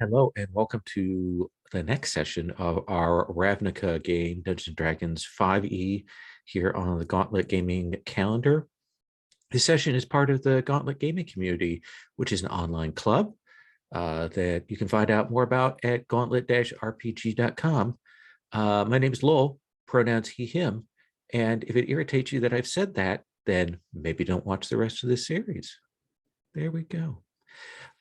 Hello and welcome to the next session of our Ravnica game, Dungeons and Dragons 5e, here on the Gauntlet Gaming calendar. This session is part of the Gauntlet Gaming community, which is an online club that you can find out more about at gauntlet-rpg.com. My name is Lowell, pronouns he, him, and if it irritates you that I've said that, then maybe don't watch the rest of this series. There we go.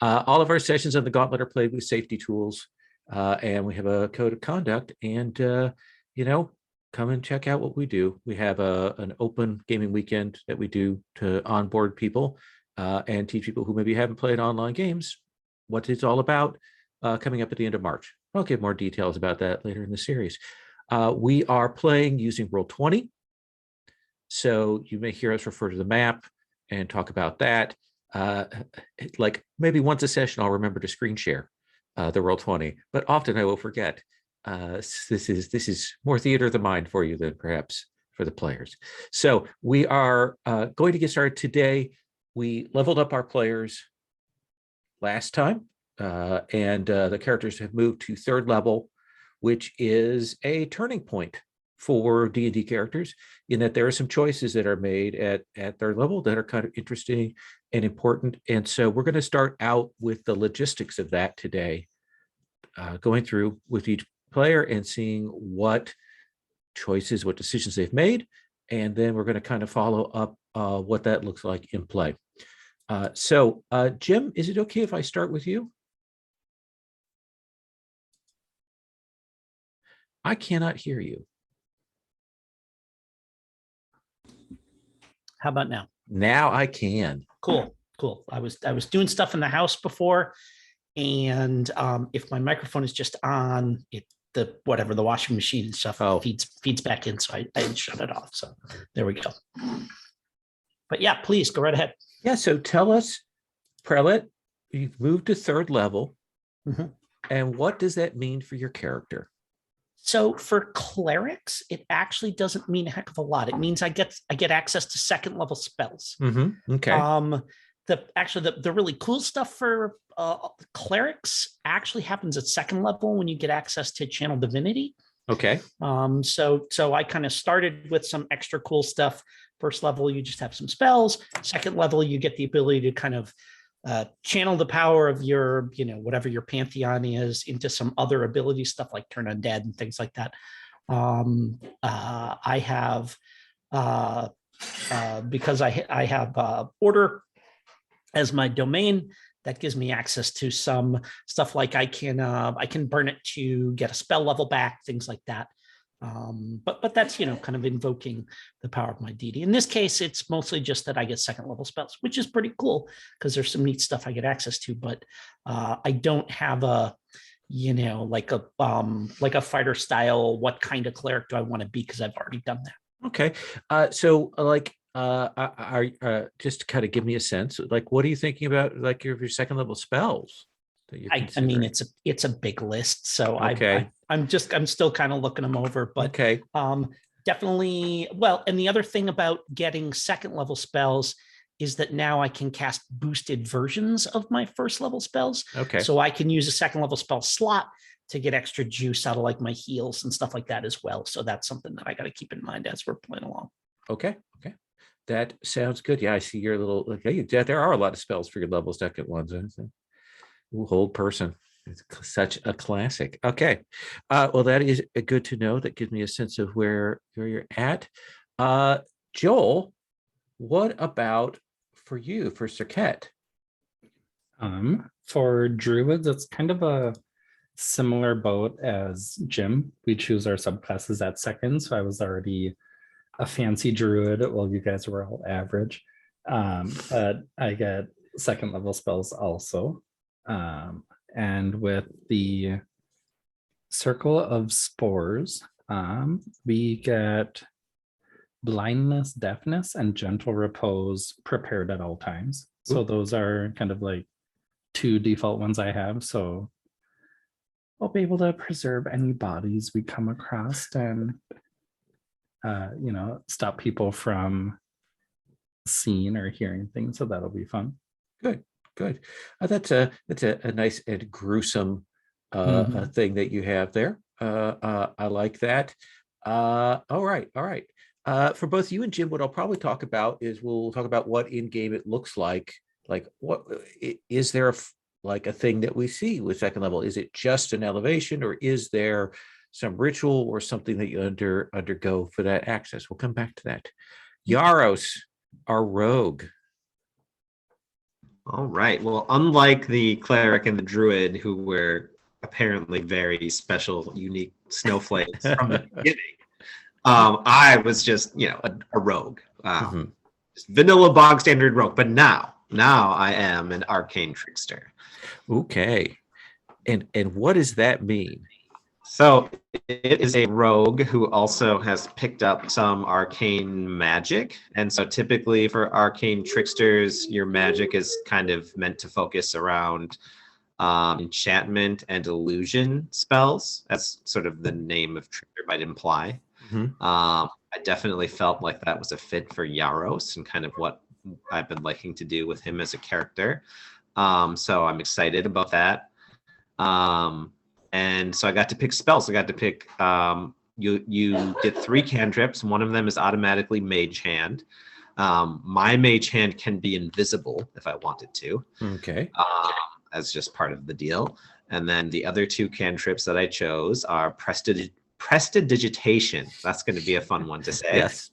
All of our sessions on the Gauntlet are played with safety tools, and we have a code of conduct. And, come and check out what we do. We have an open gaming weekend that we do to onboard people and teach people who maybe haven't played online games what it's all about, coming up at the end of March. I'll give more details about that later in the series. We are playing using Roll20. So you may hear us refer to the map and talk about that. Like maybe once a session, I'll remember to screen share the Roll20, but often I will forget. This is more theater of the mind for you than perhaps for the players. So we are going to get started today. We leveled up our players last time, and the characters have moved to 3rd level, which is a turning point for D&D characters, in that there are some choices that are made at 3rd level that are kind of interesting and important. And so we're going to start out with the logistics of that today, going through with each player and seeing what choices, what decisions they've made. And then we're going to kind of follow up what that looks like in play. So Jim, is it okay if I start with you? I cannot hear you. How about now? Now I can. Cool. I was doing stuff in the house before, and if my microphone is just on, the washing machine and stuff feeds back in, so I didn't shut it off. So there we go. But yeah, please go right ahead. Yeah. So tell us, Prelate, you've moved to 3rd level, and what does that mean for your character? So for clerics, it actually doesn't mean a heck of a lot. It means I get access to 2nd level spells. Okay. The really cool stuff for clerics actually happens at 2nd level when you get access to channel divinity. Okay. So I kind of started with some extra cool stuff. 1st level, you just have some spells. 2nd level, you get the ability to kind of channel the power of your, whatever your pantheon is into some other ability stuff like turn undead and things like that. I have, because I have order as my domain, that gives me access to some stuff like I can burn it to get a spell level back, things like that. But that's, kind of invoking the power of my deity. In this case, it's mostly just that I get 2nd level spells, which is pretty cool because there's some neat stuff I get access to, but I don't have a, like a fighter style, what kind of cleric do I want to be? Because I've already done that. Okay. So just to kind of give me a sense, like, what are you thinking about, like your 2nd level spells? I mean, it's a big list, so okay. I'm still kind of looking them over, but okay. Definitely. Well, and the other thing about getting 2nd level spells is that now I can cast boosted versions of my 1st level spells. Okay. So I can use a 2nd level spell slot to get extra juice out of like my heals and stuff like that as well. So that's something that I got to keep in mind as we're playing along. Okay. That sounds good. Yeah, I see your little. Okay, there are a lot of spells for your level 2nd ones. Hold person. It's such a classic. Okay. Well, that is good to know. That gives me a sense of where you're at. Joel, what about for you, for Serket? For Druids, it's kind of a similar boat as Jim. We choose our subclasses at 2nd, so I was already a fancy Druid while you guys were all average. But I get 2nd level spells also. And with the Circle of Spores, we get blindness, deafness, and gentle repose prepared at all times. So those are kind of like 2 default ones I have. So I'll be able to preserve any bodies we come across and, stop people from seeing or hearing things. So that'll be fun. Good. That's a nice and gruesome thing that you have there. I like that. All right, all right. For both you and Jim, what I'll probably talk about is we'll talk about what in game it looks like. Like, what is there like a thing that we see with second level? Is it just an elevation, or is there some ritual or something that you undergo for that access? We'll come back to that. Yaros, our rogue. All right. Well, unlike the cleric and the druid, who were apparently very special, unique snowflakes from the beginning, I was just, a rogue, just vanilla bog standard rogue. But now I am an arcane trickster. Okay, and what does that mean? So it is a rogue who also has picked up some arcane magic. And so typically for arcane tricksters, your magic is kind of meant to focus around enchantment and illusion spells. That's sort of the name of trickster might imply. I definitely felt like that was a fit for Yaros and kind of what I've been liking to do with him as a character. So I'm excited about that. And so I got to pick spells. I got to pick, you get 3 cantrips. One of them is automatically Mage Hand. My Mage Hand can be invisible if I wanted to. Okay. As just part of the deal. And then the other 2 cantrips that I chose are Prestidigitation. That's going to be a fun one to say. Yes.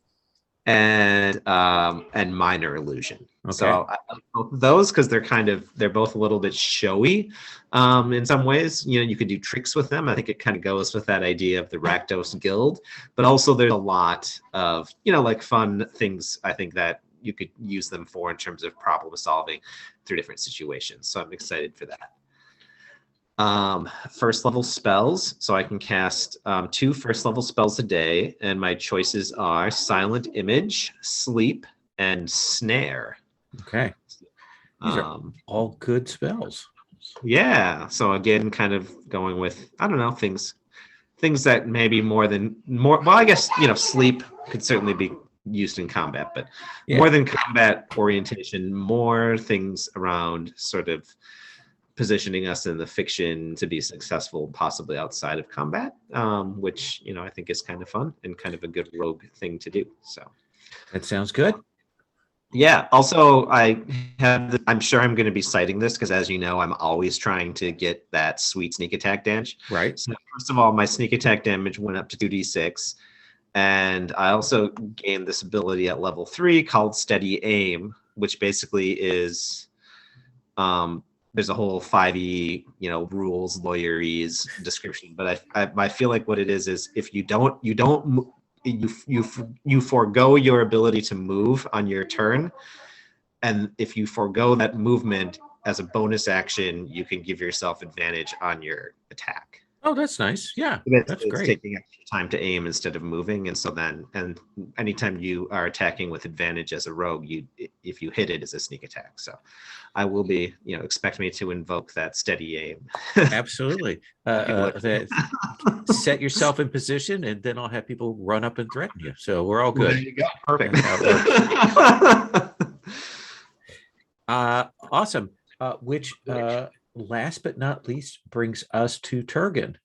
And Minor Illusion. Okay. So I like both of those because they're both a little bit showy in some ways. You could do tricks with them. I think it kind of goes with that idea of the Rakdos Guild, but also there's a lot of like fun things I think that you could use them for in terms of problem solving through different situations. So I'm excited for that. First level spells. So I can cast 2 first level spells a day, and my choices are Silent Image, Sleep, and Snare. Okay. These are all good spells. Yeah. So again, kind of going with, I don't know, things that maybe more, well, I guess, sleep could certainly be used in combat, but more than combat orientation, more things around sort of positioning us in the fiction to be successful, possibly outside of combat, which, I think is kind of fun and kind of a good rogue thing to do. So that sounds good. Yeah. Also, I'm sure I'm going to be citing this because, as you know, I'm always trying to get that sweet sneak attack damage. Right. So first of all, my sneak attack damage went up to 2d6. And I also gained this ability at level 3 called Steady Aim, which basically is there's a whole 5e, rules, lawyeries description. But I feel like what it is if you forego your ability to move on your turn, and if you forego that movement as a bonus action, you can give yourself advantage on your attack. Oh, that's nice. Yeah, that's It's great. taking extra time to aim instead of moving, and so and anytime you are attacking with advantage as a rogue, if you hit it, is a sneak attack. So I will be, expect me to invoke that Steady Aim. Absolutely. Set yourself in position, and then I'll have people run up and threaten you. So we're all good. There you go. Perfect. Awesome. Which last but not least brings us to Turgan.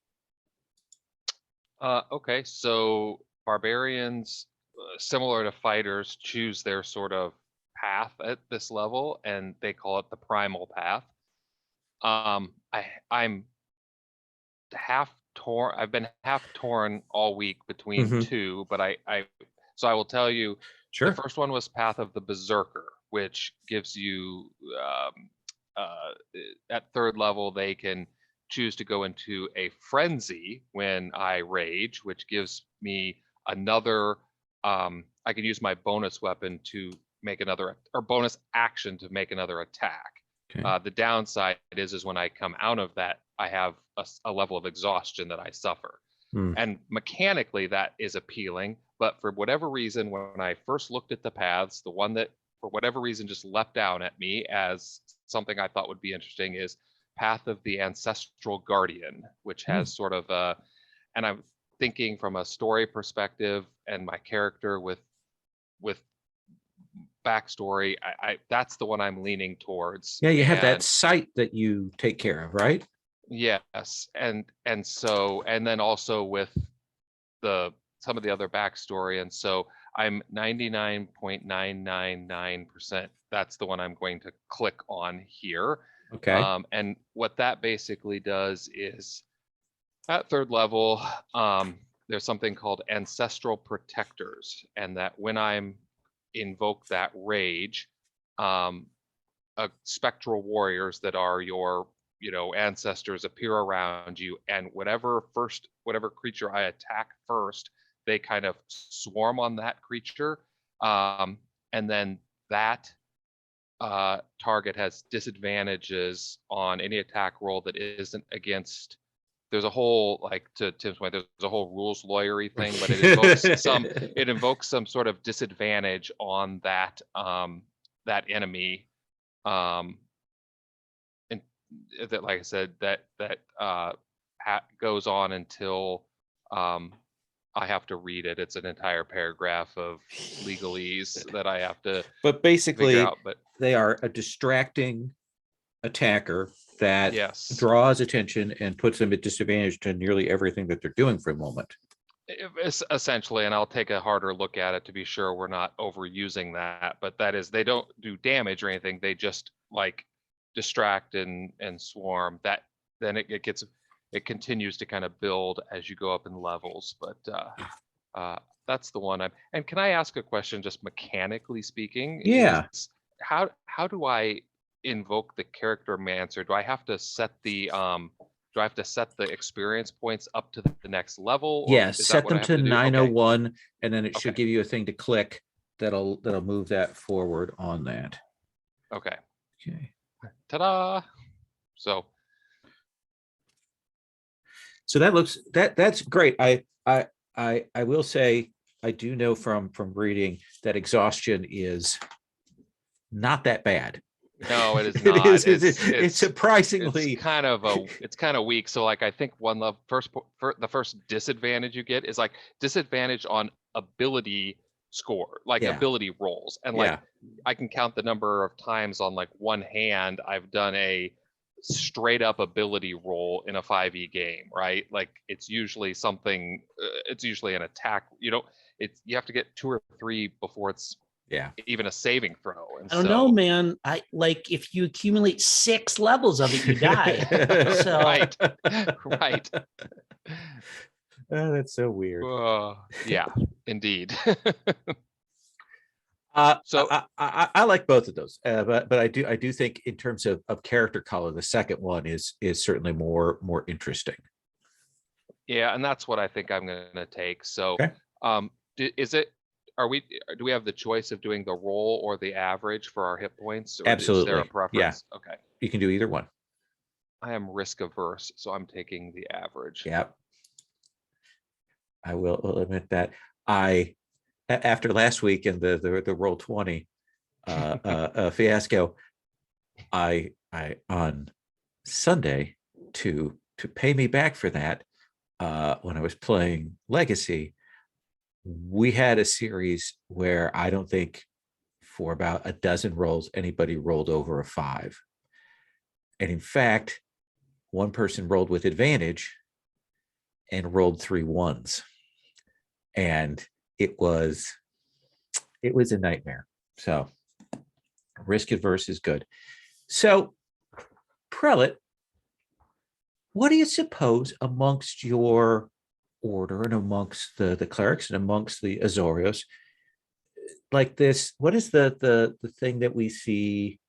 Okay, so barbarians, similar to fighters, choose their sort of path at this level, and they call it the primal path. I'm half torn. I've been half torn all week between 2, but so I will tell you. Sure. The first one was Path of the Berserker, which gives you at 3rd level they can choose to go into a frenzy when I rage, which gives me another. I can use my bonus weapon to make another, or bonus action to make another attack. Okay. The downside is when I come out of that, I have a level of exhaustion that I suffer. And mechanically that is appealing, but for whatever reason, when I first looked at the paths, the one that for whatever reason just leapt down at me as something I thought would be interesting is Path of the Ancestral Guardian, which has sort of and I'm thinking from a story perspective and my character with backstory, I that's the one I'm leaning towards. Yeah, you have that site that you take care of, right? Yes, and then also with some of the other backstory, and so I'm 99.999%. That's the one I'm going to click on here. Okay. And what that basically does is at third level, there's something called Ancestral Protectors, and that when I'm invoke that rage, spectral warriors that are your ancestors appear around you, and whatever creature I attack first, they kind of swarm on that creature, and then that target has disadvantages on any attack roll that isn't against. There's a whole, like, to Tim's point, there's a whole rules lawyery thing, but it invokes some sort of disadvantage on that that enemy, and that, like I said, that goes on until I have to read it. It's an entire paragraph of legalese that I have to But basically, figure out. But they are a distracting attacker that yes, draws attention and puts them at disadvantage to nearly everything that they're doing for a moment. it's essentially, and I'll take a harder look at it to be sure we're not overusing that, but that is, they don't do damage or anything. They just like distract and swarm. That then it continues to kind of build as you go up in levels. But that's the one. And can I ask a question, just mechanically speaking? Yeah. How do I invoke the character mancer? Do I have to set the experience points up to the next level? Yes, set them to 901, Okay. and then it should give you a thing to click that'll move that forward on that. Okay. Okay. Ta-da! So that's great. I will say, I do know from reading that exhaustion is not that bad. no, it is not. It's surprisingly it's kind of weak. So like, I think the first disadvantage you get is like disadvantage on ability score, like ability rolls, and like I can count the number of times on like one hand I've done a straight up ability roll in a 5e game, right? Like it's usually something, it's usually an attack. You have to get 2 or 3 before it's even a saving throw. And I don't know, man. I like, if you accumulate 6 levels of it, you die. So right. Oh, that's so weird. Yeah, indeed. So I like both of those, but I do think in terms of character color, the second one is certainly more interesting. Yeah, and that's what I think I'm going to take. So, do we have the choice of doing the roll or the average for our hit points? Or Absolutely. Is there a preference? Yeah. Okay. You can do either one. I am risk averse, so I'm taking the average. Yep. I will admit that after last week in the Roll20 fiasco, I on Sunday to pay me back for that, when I was playing Legacy, we had a series where I don't think for about a dozen rolls anybody rolled over a 5. And in fact, one person rolled with advantage and rolled 3 1s. And it was a nightmare. So risk averse is good. So Prelate, what do you suppose amongst your order and amongst the clerics and amongst the Azorios, like this, what is the thing that we see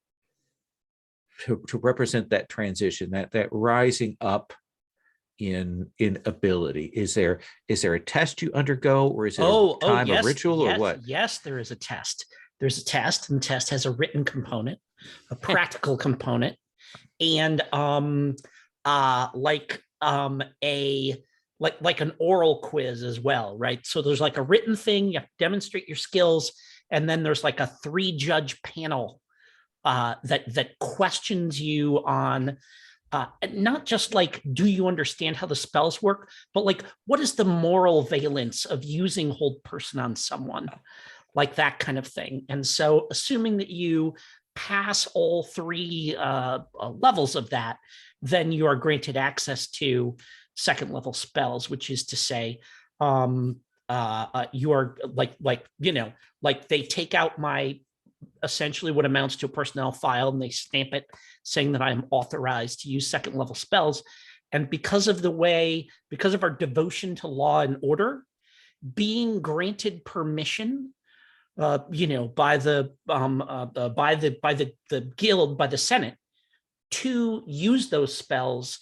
to represent that transition, that rising up in ability? Is there a test you undergo, or is it a ritual, or what? Yes, there is a test. There's a test, and the test has a written component, a practical component, and like an oral quiz as well, right? So there's like a written thing, you have to demonstrate your skills, and then there's like a 3-judge panel that questions you on not just like, do you understand how the spells work, but like, what is the moral valence of using hold person on someone, like that kind of thing. And so assuming that you pass all three levels of that, then you are granted access to second level spells, which is to say, you are like they take out my essentially what amounts to a personnel file and they stamp it saying that I'm authorized to use second level spells. And because of our devotion to law and order, being granted permission, by the guild, by the Senate, to use those spells,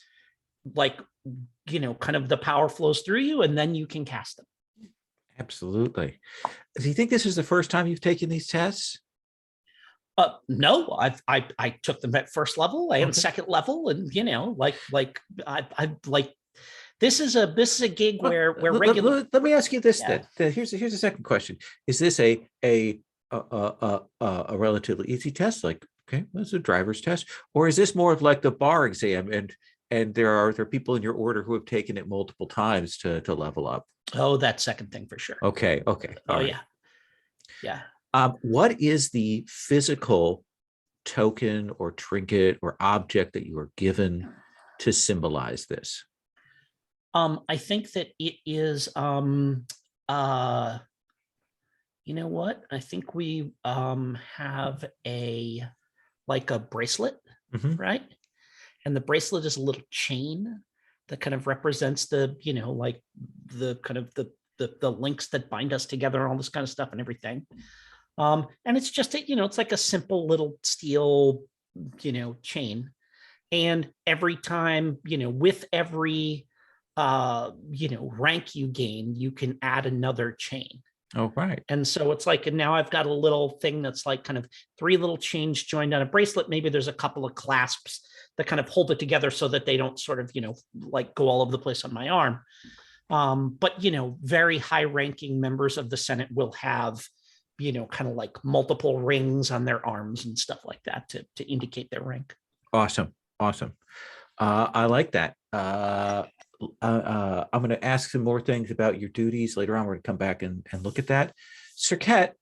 like, kind of the power flows through you and then you can cast them. Absolutely. Do you think this is the first time you've taken these tests? No, I took them at first level and Okay. second level, and this is a gig where regular. Let me ask you this Yeah. then. Here's a second question. Is this a relatively easy test? Like, okay, that's a driver's test, or is this more of like the bar exam, and there are people in your order who have taken it multiple times to level up? Oh, that second thing for sure. Okay. All right. Yeah. What is the physical token or trinket or object that you are given to symbolize this? I think that it is, you know what? I think we have a bracelet, Mhm. right? And the bracelet is a little chain that kind of represents the, the kind of the links that bind us together, all this kind of stuff and everything. And it's just it's like a simple little steel, chain. And every time, with every rank you gain, you can add another chain. Oh, right. And so it's like, and now I've got a little thing that's like kind of 3 little chains joined on a bracelet. Maybe there's a couple of clasps that kind of hold it together so that they don't sort of, like go all over the place on my arm. But, very high ranking members of the Senate will have, kind of like multiple rings on their arms and stuff like that to indicate their rank. Awesome. I like that. I'm going to ask some more things about your duties later on. We're going to come back and look at that. Serket,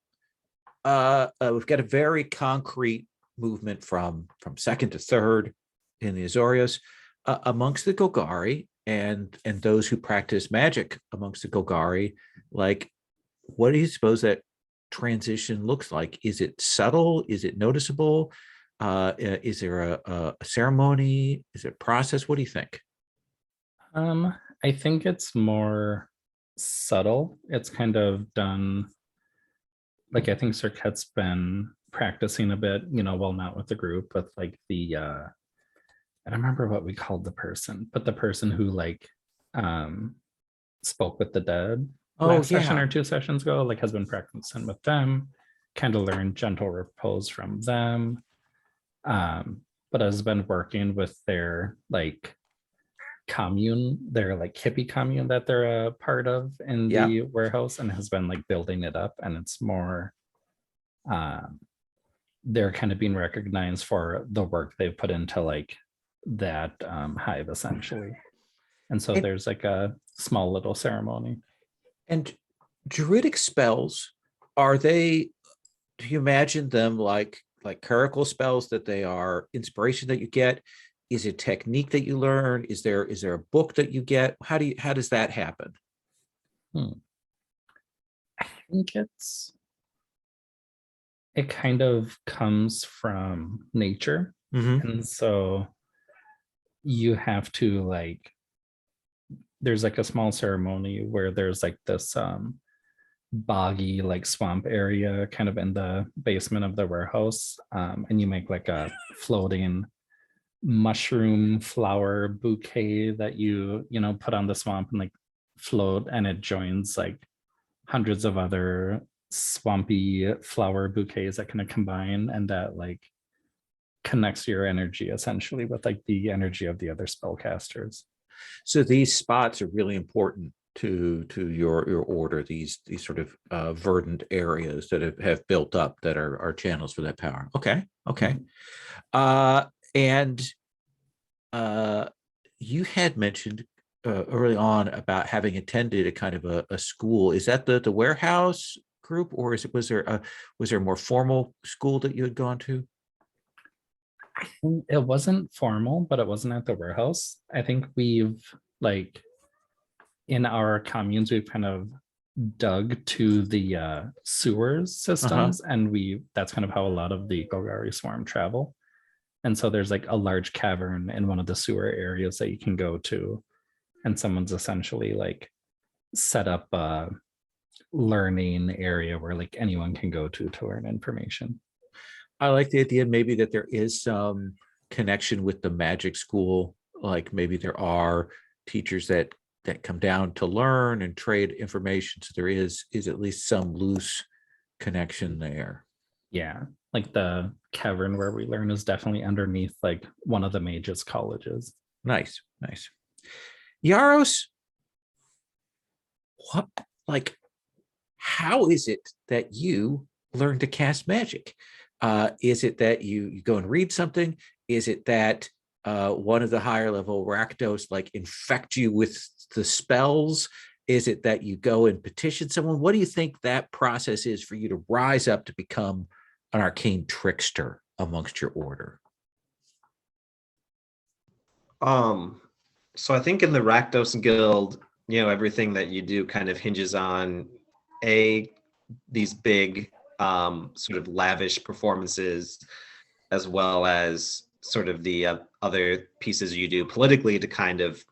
we've got a very concrete movement from second to third in the Azorius amongst the Golgari and those who practice magic amongst the Golgari. Like, what do you suppose that transition looks like? Is it subtle? Is it noticeable? Is there a ceremony? Is it a process? What do you think? I think it's more subtle. It's kind of done, like, I think Serket's been practicing a bit, well, not with the group, but like I don't remember what we called the person, but the person who spoke with the dead last session or 2 sessions ago, like, has been practicing with them, kind of learned gentle repose from them, but has been working with their commune, their hippie commune that they're a part of in the warehouse, and has been building it up. And it's more they're kind of being recognized for the work they've put into that hive essentially. And so there's a small little ceremony. And Druidic spells, are they, do you imagine them like clerical spells, that they are inspiration that you get? Is it technique that you learn? Is there a book that you get? How does that happen? I think it kind of comes from nature. And so you have to there's a small ceremony where there's this boggy swamp area kind of in the basement of the warehouse, and you make a floating mushroom flower bouquet that you put on the swamp and float, and it joins hundreds of other swampy flower bouquets that kind of combine, and that connects your energy essentially with the energy of the other spellcasters. So these spots are really important to your order, these sort of verdant areas that have built up that are channels for that power. Okay. And you had mentioned early on about having attended a kind of a school. Is that the warehouse group, or was there a more formal school that you had gone to? It wasn't formal, but it wasn't at the warehouse. I think we've like in our communes, we've kind of dug to the sewers systems, and that's kind of how a lot of the Golgari swarm travel. And so there's like a large cavern in one of the sewer areas that you can go to, and someone's essentially like set up a learning area where like anyone can go to learn information. I like the idea maybe that there is some connection with the magic school. Like maybe there are teachers that come down to learn and trade information. So there is at least some loose connection there. Yeah, like the cavern where we learn is definitely underneath like one of the mages colleges. Nice, nice. Yaros, what, like, how is it that you learn to cast magic? Is it that you go and read something? Is it that one of the higher level Rakdos like infect you with the spells? Is it that you go and petition someone? What do you think that process is for you to rise up to become an arcane trickster amongst your order? So I think in the Rakdos Guild, everything that you do kind of hinges on these big sort of lavish performances, as well as sort of the other pieces you do politically to kind of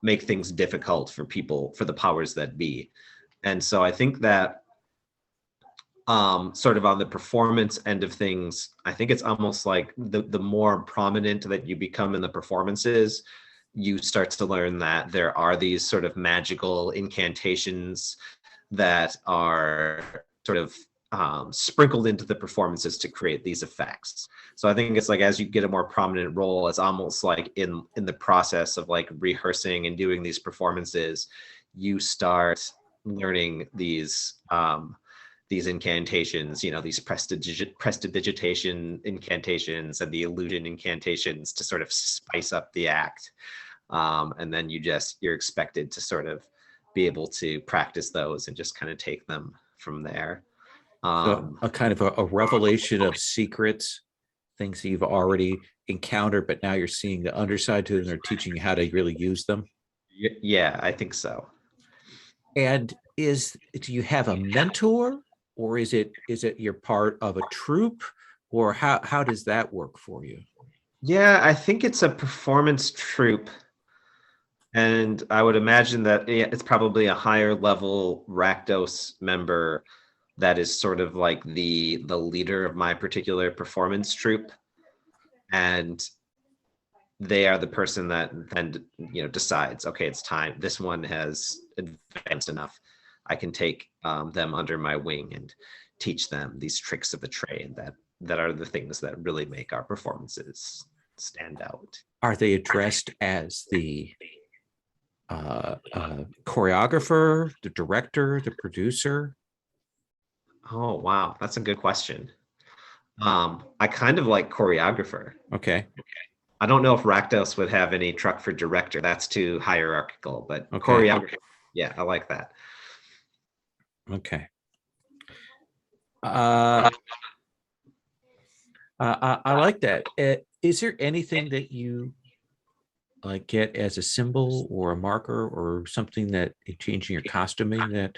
make things difficult for people, for the powers that be. And so I think that sort of on the performance end of things, I think it's almost like the more prominent that you become in the performances, you start to learn that there are these sort of magical incantations that are sort of sprinkled into the performances to create these effects. So I think it's like as you get a more prominent role, it's almost like in the process of like rehearsing and doing these performances, you start learning these incantations, these prestidigitation incantations and the illusion incantations to sort of spice up the act. And then you're expected to sort of be able to practice those and just kind of take them from there. So a kind of a revelation of secrets, things that you've already encountered, but now you're seeing the underside to them. They're teaching you how to really use them. Yeah, I think so. And do you have a mentor, or is it you're part of a troupe, or how does that work for you? Yeah, I think it's a performance troupe. And I would imagine that it's probably a higher level Rakdos member that is sort of like the leader of my particular performance troupe. And they are the person that then, decides, okay, it's time. This one has advanced enough. I can take them under my wing and teach them these tricks of the trade that are the things that really make our performances stand out. Are they addressed as the choreographer, the director, the producer? Oh, wow. That's a good question. I kind of like choreographer. Okay. I don't know if Rakdos would have any truck for director. That's too hierarchical, but Okay. Choreographer, yeah, I like that. Okay. I like that. Is there anything that you like get as a symbol or a marker or something that changing your costuming that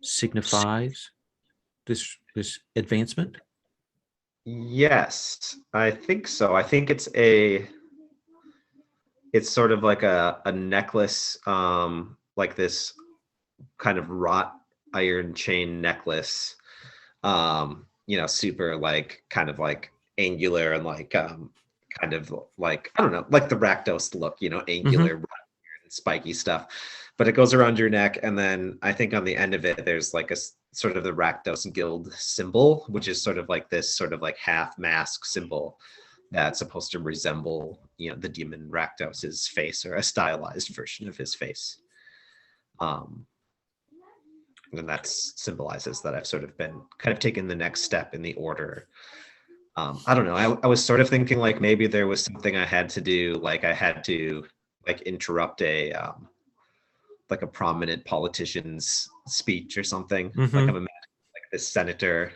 signifies this advancement? Yes, I think so. I think it's sort of like a necklace, like this kind of wrought iron chain necklace, super like kind of like angular and like kind of like, I don't know, like the Rakdos look, angular and spiky stuff, but it goes around your neck. And then I think on the end of it, there's like a sort of the Rakdos Guild symbol, which is sort of like this sort of like half mask symbol that's supposed to resemble, the demon Rakdos's face, or a stylized version of his face. And that symbolizes that I've sort of been kind of taken the next step in the order. I don't know. I was sort of thinking like maybe there was something I had to do, like I had to like interrupt like a prominent politician's speech or something. Like I'm imagining like this senator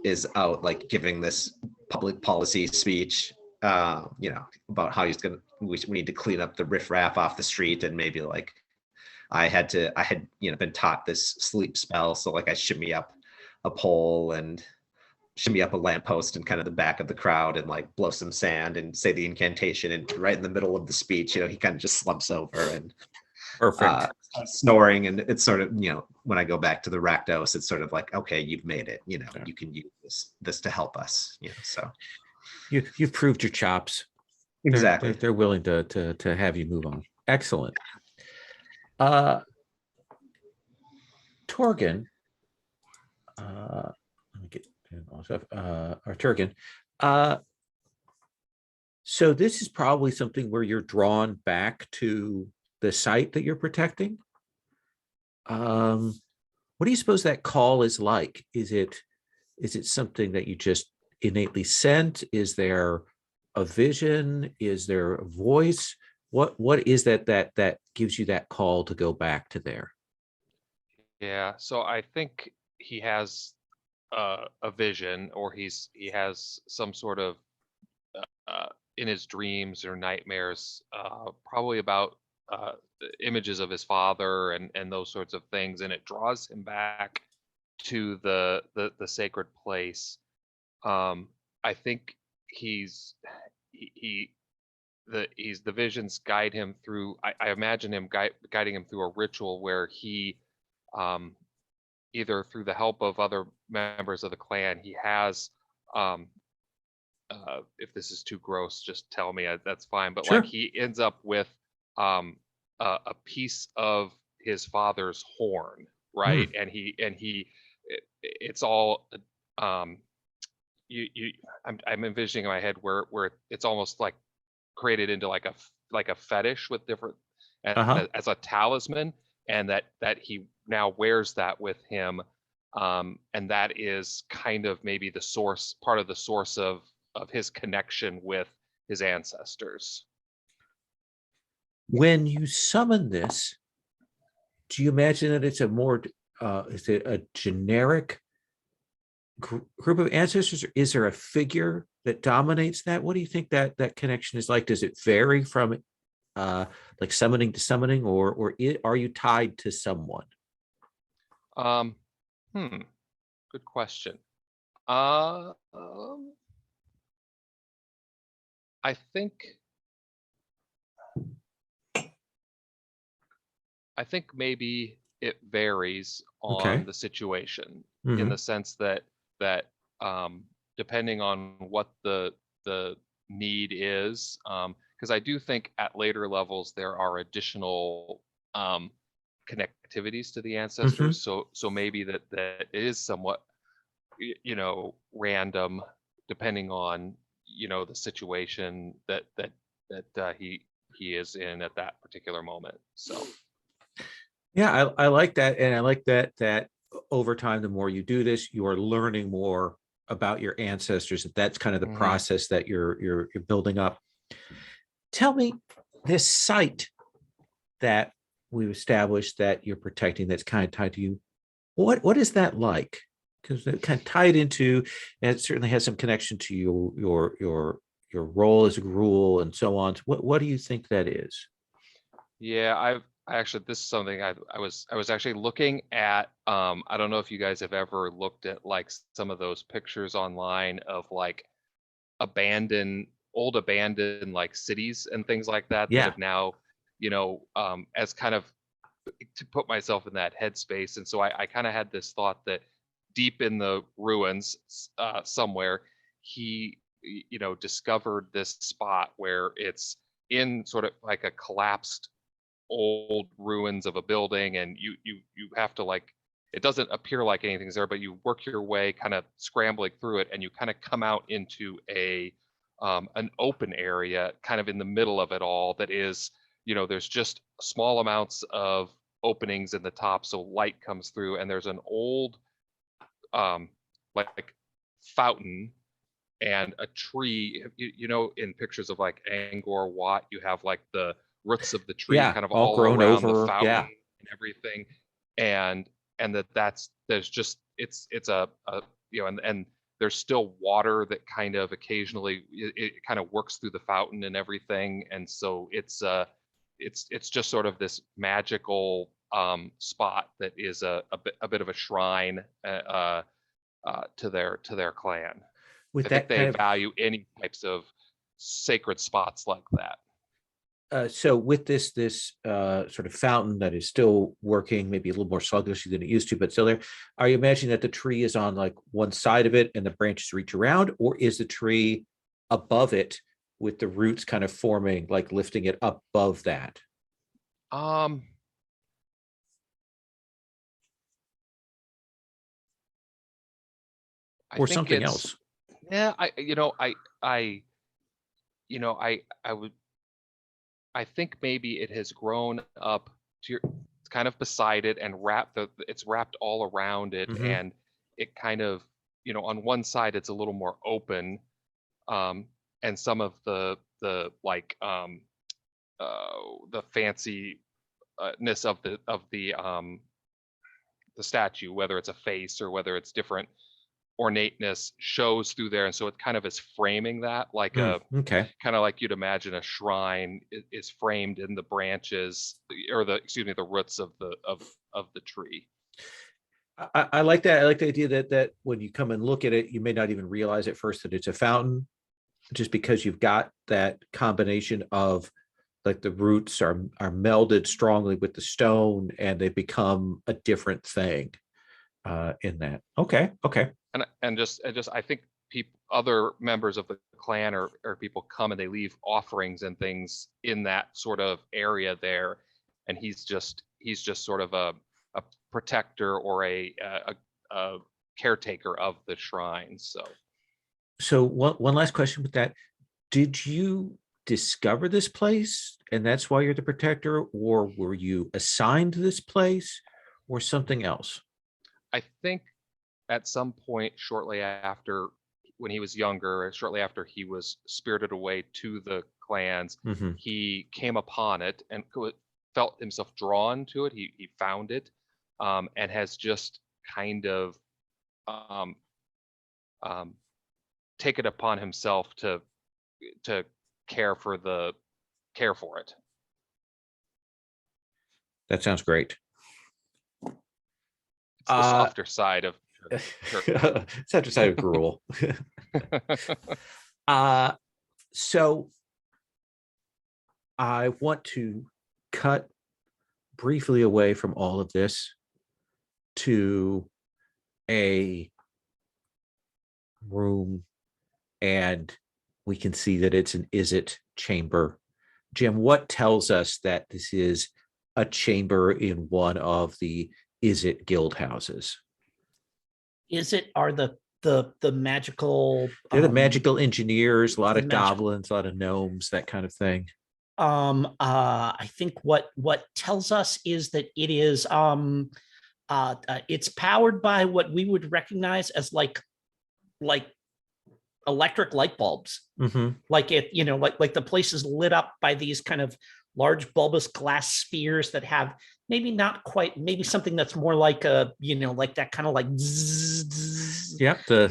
is out like giving this public policy speech, about how we need to clean up the riffraff off the street, and maybe like I had been taught this sleep spell, so like I shimmy up a pole and shimmy up a lamppost in kind of the back of the crowd and like blow some sand and say the incantation, and right in the middle of the speech, he kind of just slumps over and Perfect. snoring. And it's sort of, when I go back to the Rakdos, it's sort of like, okay, you've made it, you can use this to help us, so You've proved your chops. exactly. They're willing to have you move on. Excellent. Torgen, let me get or Turgan. So this is probably something where you're drawn back to the site that you're protecting. What do you suppose that call is like? Is it something that you just innately sent? Is there a vision? Is there a voice? What is that gives you that call to go back to there? Yeah, so I think he has a vision, or he has some sort of in his dreams or nightmares, probably about the images of his father and those sorts of things, and it draws him back to the sacred place. I think the visions guide him through. I imagine him guiding him through a ritual where he, either through the help of other members of the clan, he has, if this is too gross, just tell me, that's fine. But Sure. like he ends up with a piece of his father's horn, right? And it's all I'm envisioning in my head where it's almost like created into like a fetish with different as a talisman, and that he now wears that with him, and that is kind of maybe part of the source of his connection with his ancestors. When you summon this, do you imagine that it's is it a generic group of ancestors, or is there a figure that dominates that? What do you think that connection is like? Does it vary from like summoning to summoning, or are you tied to someone? Good question. I think maybe it varies on the situation, in the sense that depending on what the need is, because I do think at later levels there are additional connectivities to the ancestors, so maybe that it is somewhat random, depending on the situation that he is in at that particular moment. So yeah, I like that, and I like that over time, the more you do this, you are learning more about your ancestors. That's kind of the process that you're building up. Tell me, this site that we've established that you're protecting, that's kind of tied to you, what is that like? Because it kind of tied into, and it certainly has some connection to your role as a rule and so on. What do you think that is? Yeah, this is something I was actually looking at. I don't know if you guys have ever looked at like some of those pictures online of like old abandoned like cities and things like that that have now, as kind of to put myself in that headspace. And so I kind of had this thought that deep in the ruins somewhere, he discovered this spot where it's in sort of like a collapsed old ruins of a building, and you have to, like, it doesn't appear like anything's there, but you work your way kind of scrambling through it, and you kind of come out into an open area kind of in the middle of it all that is, there's just small amounts of openings in the top, so light comes through, and there's an old like fountain and a tree. In pictures of like Angkor Wat, you have like the roots of the tree kind of all grown around over, the fountain and everything, and there's just it's a and there's still water that kind of occasionally it kind of works through the fountain and everything, and so it's just sort of this magical spot that is a bit of a shrine to their clan. With I that think they kind of, value any types of sacred spots like that. so with this sort of fountain that is still working, maybe a little more sluggishly than it used to, but still there, are you imagining that the tree is on like one side of it and the branches reach around, or is the tree above it with the roots kind of forming, like lifting it up above that? Or something else? Yeah, I think maybe it has grown up to it's kind of beside it and it's wrapped all around it, Mhm. and it kind of, on one side it's a little more open, and some of the like the fanciness of the statue, whether it's a face or whether it's different ornateness, shows through there, and so it kind of is framing that like Okay. kind of like you'd imagine a shrine is framed in the branches, or the roots of the tree. I like that. I like the idea that when you come and look at it, you may not even realize at first that it's a fountain, just because you've got that combination of like the roots are melded strongly with the stone, and they become a different thing in that. Okay. And just I think other members of the clan or people come and they leave offerings and things in that sort of area there, and he's just sort of a protector or a caretaker of the shrine. So one last question with that: did you discover this place and that's why you're the protector, or were you assigned this place, or something else? I think at some point shortly after, when he was younger, shortly after he was spirited away to the clans, Mhm. he came upon it and felt himself drawn to it. He found it, and has just kind of taken upon himself to care for it. That sounds great. It's the softer side of Softer side of gruel. So I want to cut briefly away from all of this to a room, and we can see that it's an Is-It chamber. Jim, what tells us that this is a chamber in one of the Is-It guild houses? Are the magical? They're the magical engineers, a lot of magic- goblins, a lot of gnomes, that kind of thing. I think what tells us is that it is it's powered by what we would recognize as like electric light bulbs. Mhm. Like it, like the place is lit up by these kind of large bulbous glass spheres that have maybe not quite, maybe something that's more like a, like that kind of like zzz, Yep, the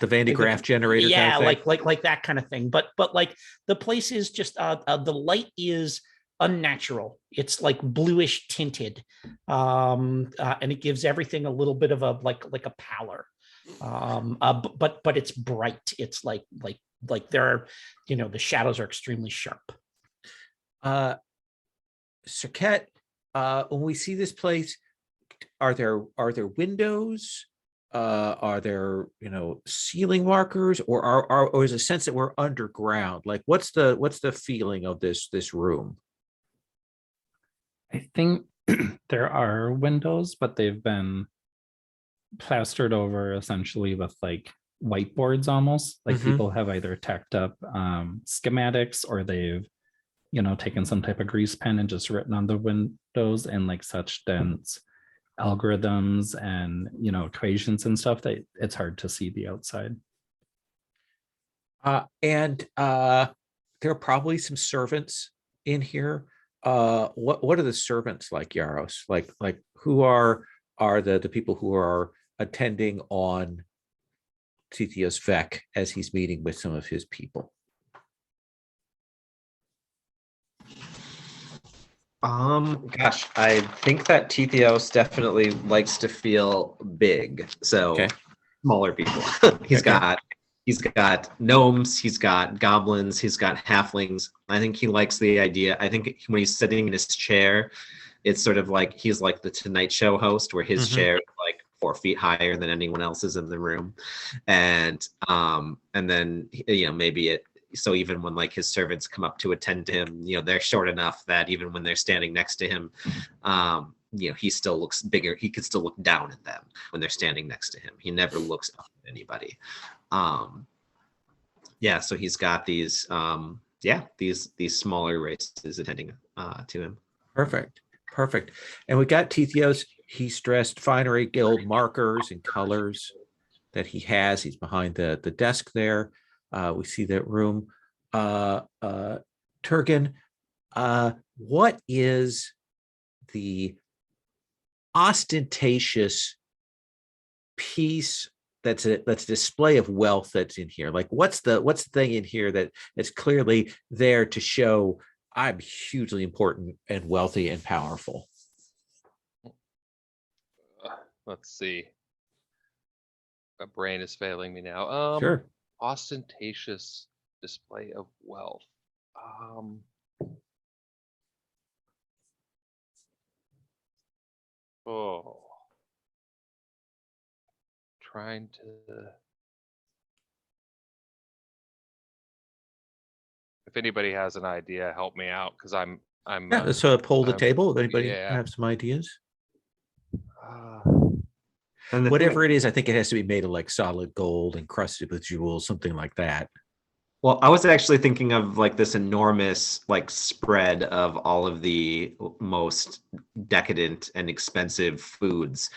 Van de Graaff generator. yeah, kind of thing. like that kind of thing. But like the place is just the light is unnatural. It's like bluish tinted, and it gives everything a little bit of a like a pallor. But it's bright. It's like there are, the shadows are extremely sharp. Serket, when we see this place, are there windows? Are there ceiling markers, or is a sense that we're underground? Like what's the feeling of this room? I think there are windows, but they've been plastered over essentially with like whiteboards, almost like people have either tacked up schematics, or they've taken some type of grease pen and just written on the windows and like such dense algorithms and equations and stuff that it's hard to see the outside. And there are probably some servants in here. What are the servants like, Yaros? Like who are the people who are attending on Tithios Vec as he's meeting with some of his people? Gosh, I think that Tithios definitely likes to feel big. So Okay. smaller people. He's Okay. got gnomes, he's got goblins, he's got halflings. I think he likes the idea. I think when he's sitting in his chair, it's sort of like he's like the Tonight Show host, where his chair is like 4 feet higher than anyone else's in the room, and then maybe it. So even when like his servants come up to attend to him, they're short enough that even when they're standing next to him, he still looks bigger. He could still look down at them when they're standing next to him. He never looks up at anybody. So he's got these smaller races attending to him. Perfect. And we got Tithios. He's dressed Finery Guild markers and colors that he has. He's behind the desk there. We see that room. Turgan, what is the ostentatious piece that's a display of wealth that's in here? Like, what's the thing in here that's clearly there to show I'm hugely important and wealthy and powerful? Let's see. My brain is failing me now. Sure. Ostentatious display of wealth. Trying to. If anybody has an idea, help me out, because I'm. Yeah, so poll the table. If anybody yeah. have some ideas, And whatever it is, I think it has to be made of like solid gold, encrusted with jewels, something like that. Well, I was actually thinking of like this enormous like spread of all of the most decadent and expensive foods,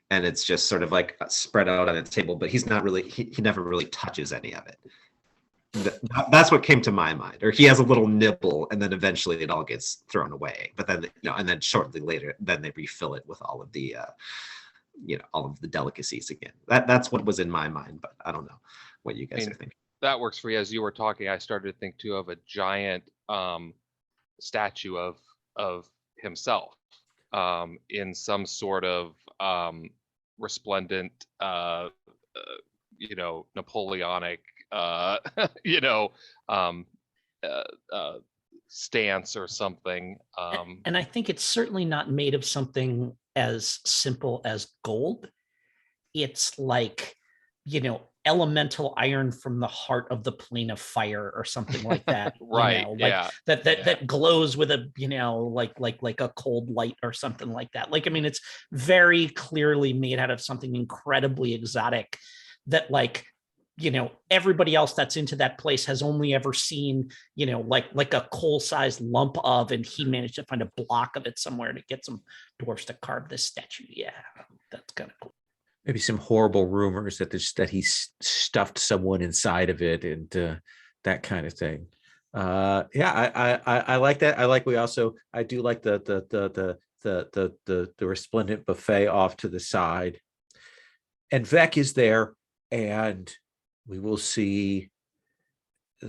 and it's just sort of like spread out on a table, but he's not really he never really touches any of it. That's what came to my mind. Or he has a little nibble, and then eventually it all gets thrown away. But then and then shortly later, then they refill it with all of the all of the delicacies again. That's what was in my mind, but I don't know what you guys are thinking. That works for you. As you were talking, I started to think too of a giant statue of himself in some sort of resplendent Napoleonic stance or something. And I think it's certainly not made of something as simple as gold. It's like, elemental iron from the heart of the plane of fire or something like that. Right. That glows with a, like a cold light or something like that. Like, I mean, it's very clearly made out of something incredibly exotic that everybody else that's into that place has only ever seen, like a coal-sized lump of, and he managed to find a block of it somewhere to get some dwarfs to carve this statue. Yeah, that's kind of cool. Maybe some horrible rumors that he stuffed someone inside of it and that kind of thing. I like that. I do like the resplendent buffet off to the side, and Vec is there, and we will see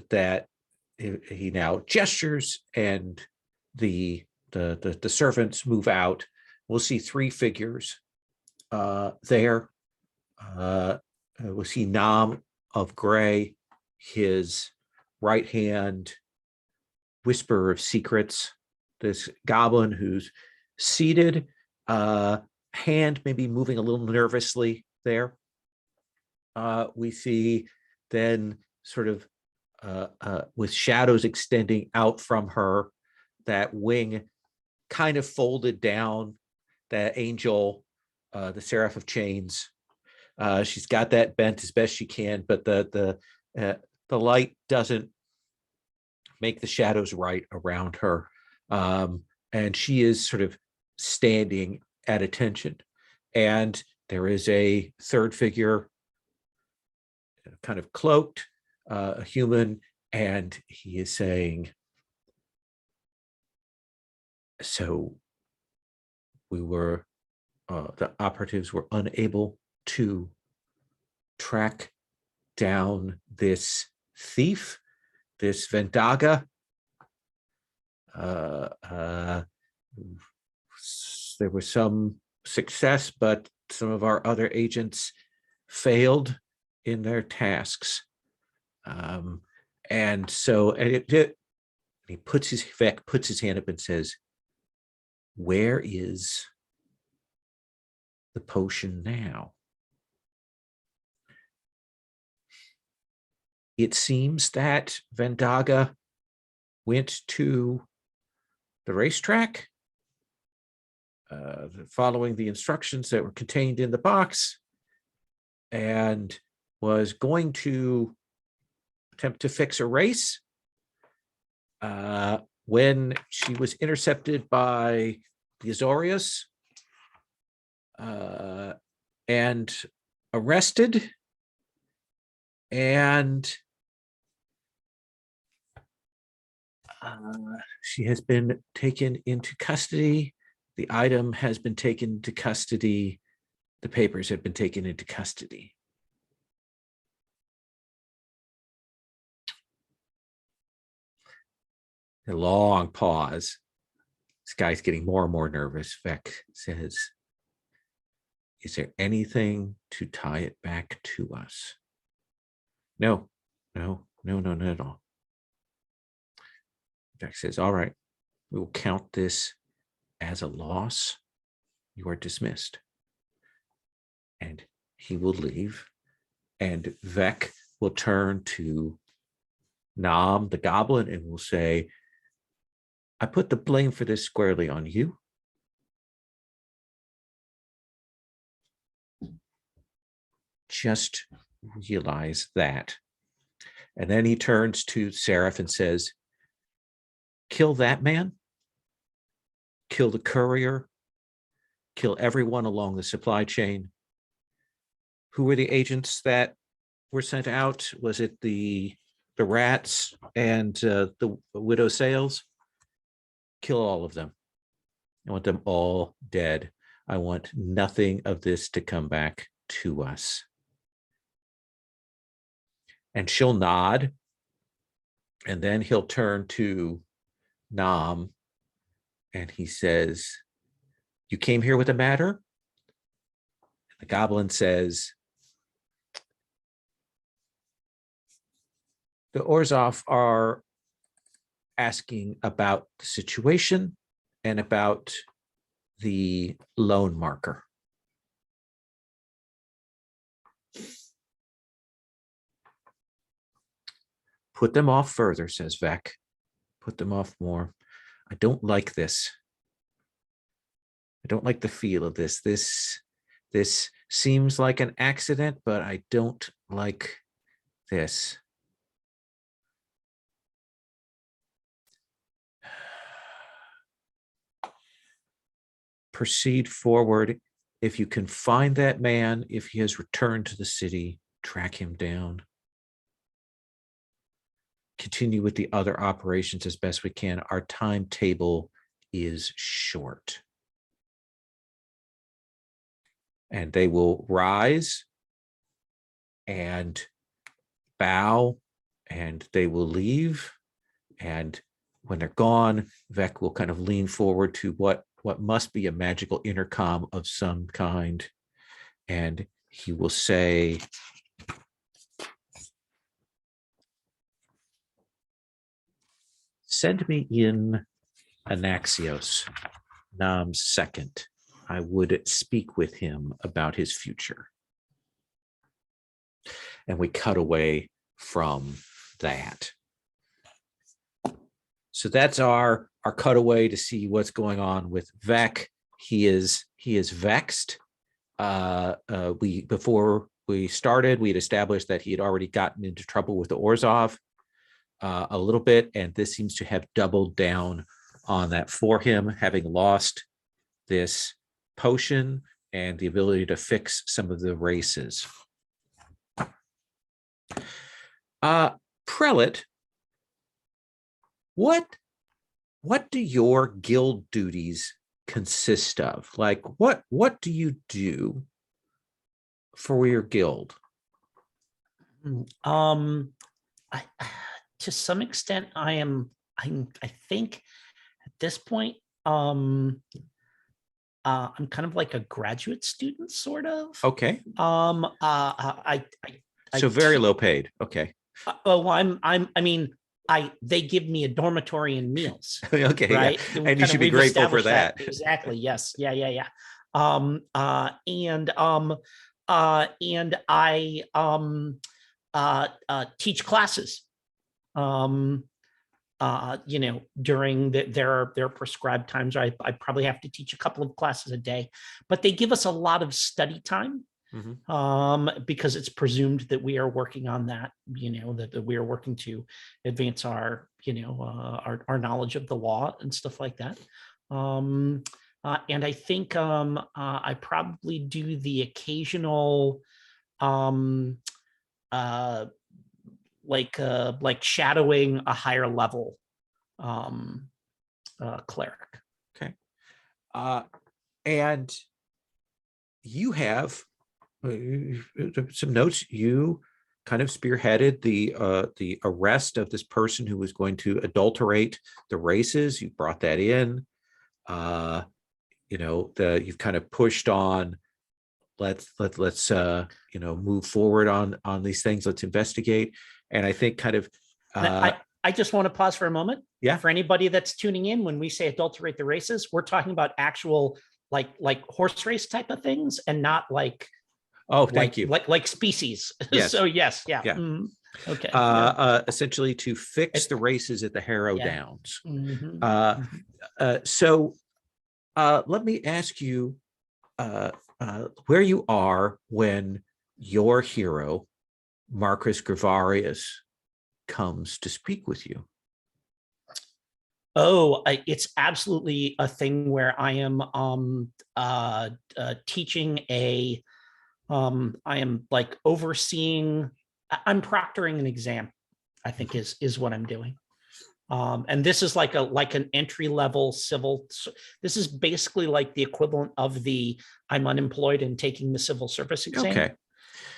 that he now gestures, and the servants move out. We'll see 3 figures there. We'll see Nam of Gray, his right hand whisperer of secrets, this goblin who's seated, hand maybe moving a little nervously there. We see then sort of with shadows extending out from her, that wing kind of folded down, that angel, the Seraph of Chains. She's got that bent as best she can, but the light doesn't make the shadows right around her. And she is sort of standing at attention. And there is a third figure, kind of cloaked, a human, and he is saying, so the operatives were unable to track down this thief, this Vendaga. There was some success, but some of our other agents failed in their tasks. And he puts his hand up and says, "Where is the potion now?" It seems that Vendaga went to the racetrack, following the instructions that were contained in the box, and was going to attempt to fix a race when she was intercepted by the Azorius and arrested, and she has been taken into custody. The item has been taken into custody. The papers have been taken into custody. A long pause. This guy's getting more and more nervous. Vec says, "Is there anything to tie it back to us?" No, not at all. Vec says, "All right, we will count this as a loss. You are dismissed." And he will leave. And Vec will turn to Nam, the goblin, and will say, "I put the blame for this squarely on you. Just realize that." And then he turns to Seraph and says, "Kill that man, kill the courier, kill everyone along the supply chain." Who were the agents that were sent out? Was it the rats and the widow sales? Kill all of them. I want them all dead. I want nothing of this to come back to us. And she'll nod, and then he'll turn to Nam, and he says, "You came here with a matter?" The goblin says, "The Orzhov are asking about the situation and about the loan marker." "Put them off further," says Vec. "Put them off more. I don't like this. I don't like the feel of this. This seems like an accident, but I don't like this." "Proceed forward. If you can find that man, if he has returned to the city, track him down. Continue with the other operations as best we can. Our timetable is short." And they will rise and bow, and they will leave. And when they're gone, Vec will kind of lean forward to what must be a magical intercom of some kind. And he will say, "Send me in Anaxios, Nam's second. I would speak with him about his future." And we cut away from that. So that's our cutaway to see what's going on with Vec. He is vexed. Before we started, we had established that he had already gotten into trouble with the Orzhov a little bit, and this seems to have doubled down on that for him, having lost this potion and the ability to fix some of the races. Prelate, what do your guild duties consist of? Like, what do you do for your guild? I to some extent I think at this point I'm kind of like a graduate student, sort of. Okay. I So very low paid. Okay. well, I mean, they give me a dormitory and meals, Okay. right? Yeah. And you should be grateful for that. Exactly. Yes. Yeah. And I teach classes. During their prescribed times. I probably have to teach a couple of classes a day, but they give us a lot of study time. Because it's presumed that we are working on that, that we are working to advance our, our knowledge of the law and stuff like that. And I think I probably do the occasional, like shadowing a higher level cleric. Okay. And you have some notes. You kind of spearheaded the arrest of this person who was going to adulterate the races. You brought that in. You've kind of pushed on. Let's move forward on these things. Let's investigate. And I think kind of. I just want to pause for a moment. Yeah. For anybody that's tuning in, when we say adulterate the races, we're talking about actual like horse race type of things, and not like. Oh, thank you. Like species. Yes. So yes, yeah. Yeah. Okay. Essentially to fix the races at the Harrow Downs. So let me ask you where you are when your hero, Marcus Gregarius, comes to speak with you. Oh, it's absolutely a thing where I am teaching I am like overseeing, I'm proctoring an exam, I think is what I'm doing. And this is like an entry level civil. This is basically like the equivalent of the I'm unemployed and taking the civil service exam. Okay.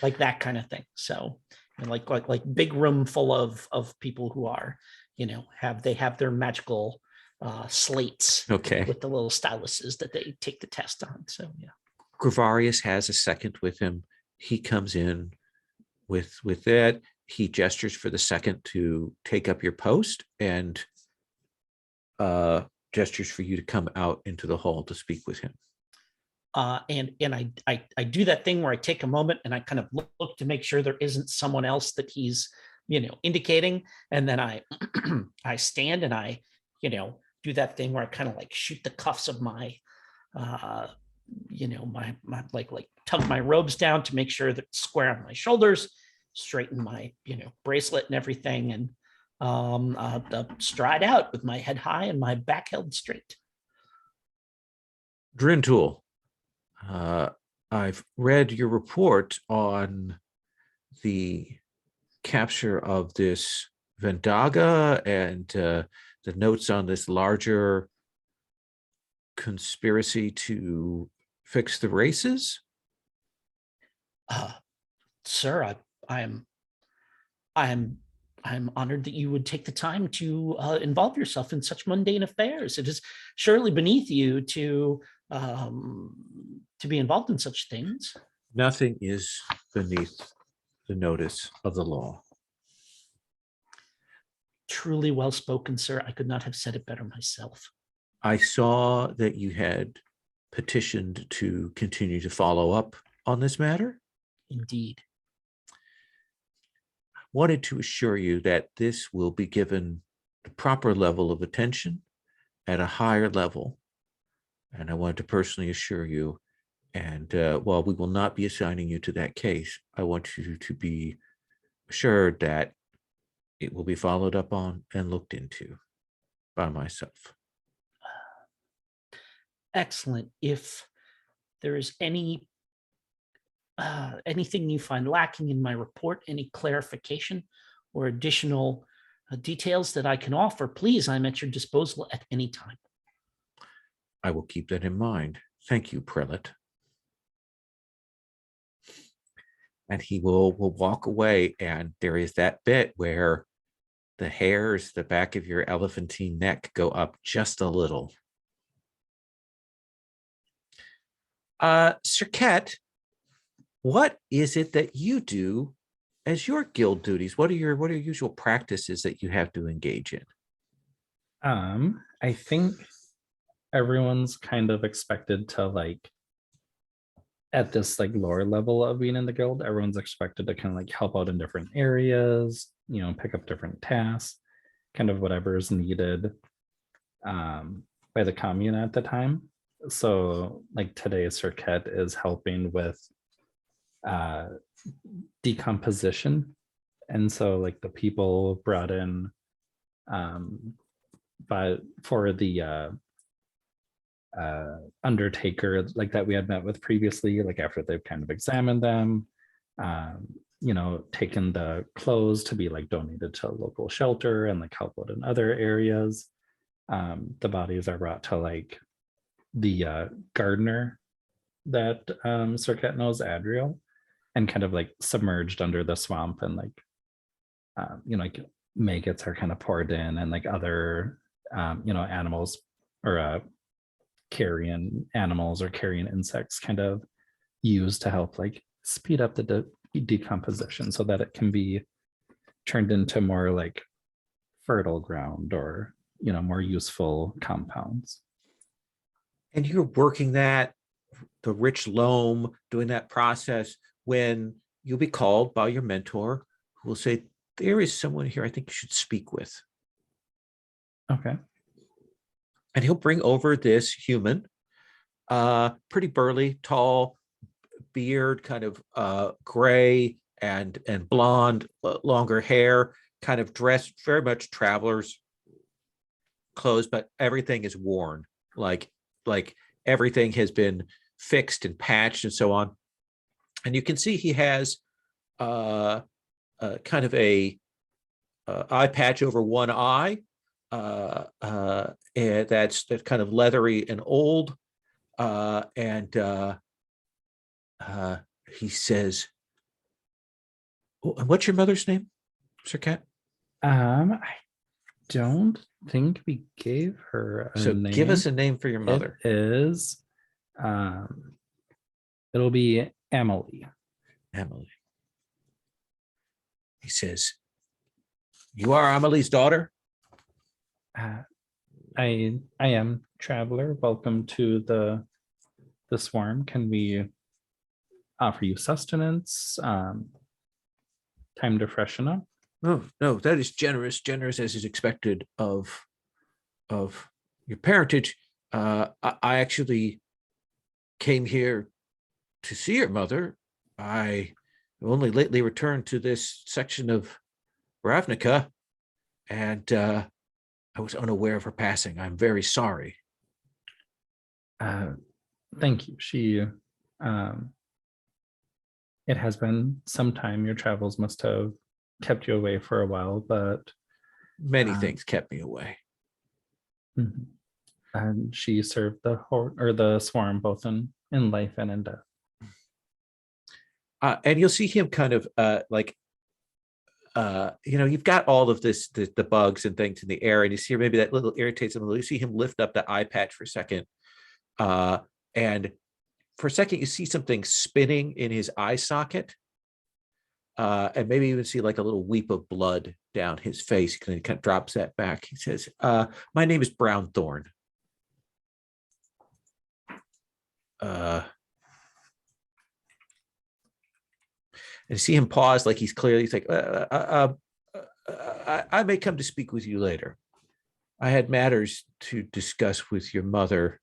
Like that kind of thing. So like big room full of people who are, have their magical slates. Okay. With the little styluses that they take the test on. So yeah. Gregarius has a second with him. He comes in with that. He gestures for the second to take up your post, and gestures for you to come out into the hall to speak with him. And I do that thing where I take a moment and I kind of look to make sure there isn't someone else that he's indicating, and then I I stand and I do that thing where I kind of like shoot the cuffs of my my like tug my robes down to make sure that it's square on my shoulders, straighten my bracelet and everything, and stride out with my head high and my back held straight. Drintoul, I've read your report on the capture of this Vendaga and the notes on this larger conspiracy to fix the races. Sir, I'm honored that you would take the time to involve yourself in such mundane affairs. It is surely beneath you to be involved in such things. Nothing is beneath the notice of the law. Truly well spoken, sir. I could not have said it better myself. I saw that you had petitioned to continue to follow up on this matter. Indeed. Wanted to assure you that this will be given the proper level of attention at a higher level. And I wanted to personally assure you, and while we will not be assigning you to that case, I want you to be assured that it will be followed up on and looked into by myself. Excellent. If there is anything you find lacking in my report, any clarification or additional details that I can offer, please, I'm at your disposal at any time. I will keep that in mind. Thank you, Prelate. and he will walk away, and there is that bit where the hairs, the back of your elephantine neck, go up just a little. Sirket, what is it that you do as your guild duties? What are your usual practices that you have to engage in? I think everyone's kind of expected to, like, at this like lower level of being in the guild, everyone's expected to kind of like help out in different areas, you know, pick up different tasks, kind of whatever is needed by the commune at the time. So like today, Sirket is helping with decomposition. And so like the people brought in but for the undertaker like that we had met with previously, like after they've kind of examined them, you know, taken the clothes to be like donated to a local shelter and like help out in other areas. The bodies are brought to like the gardener that Sirket knows, Adriel, and kind of like submerged under the swamp, and like you know, like maggots are kind of poured in, and like other you know, animals or carrion animals or carrion insects kind of used to help like speed up the decomposition so that it can be turned into more like fertile ground or, you know, more useful compounds. And you're working that, the rich loam, doing that process, when you'll be called by your mentor who will say, there is someone here I think you should speak with. Okay. And he'll bring over this human, pretty burly, tall, beard, kind of gray and blonde, longer hair, kind of dressed very much traveler's clothes, but everything is worn, like everything has been fixed and patched and so on. And you can see he has kind of a eye patch over one eye, and that's kind of leathery and old. He says, oh, and what's your mother's name, Sirket? I don't think we gave her a So name. give us a name for your mother. It is it'll be Emily. Emily. He says, you are Emily's daughter? I am, traveler. Welcome to the swarm. Can we offer you sustenance? Time to freshen up? No, that is generous as is expected of your parentage. I actually came here to see your mother. I only lately returned to this section of Ravnica, and I was unaware of her passing. I'm very sorry. Thank you. She it has been some time. Your travels must have kept you away for a while, but many things kept me away. And she served the swarm both in life and in death. And you'll see him kind of you know, you've got all of this, the bugs and things in the air, and you see maybe that little irritates him a little. You see him lift up the eye patch for a second. And for a second, you see something spinning in his eye socket. And maybe even see like a little weep of blood down his face. He kind of drops that back. He says, my name is Brownthorn. And you see him pause, like he's like, I may come to speak with you later. I had matters to discuss with your mother.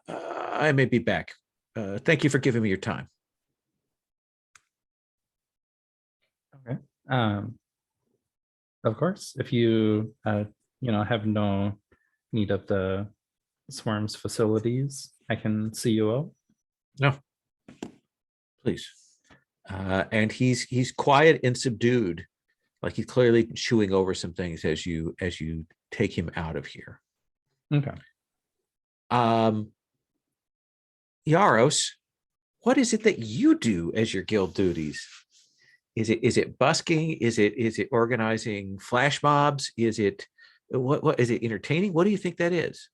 I may be back. Thank you for giving me your time. Okay. Of course, if you you know, have no need of the swarm's facilities, I can see you out. No, please. And he's quiet and subdued, like he's clearly chewing over some things as you take him out of here. Okay. Yaros, what is it that you do as your guild duties? Is it busking? Is it organizing flash mobs? Is it what is it entertaining? What do you think that is?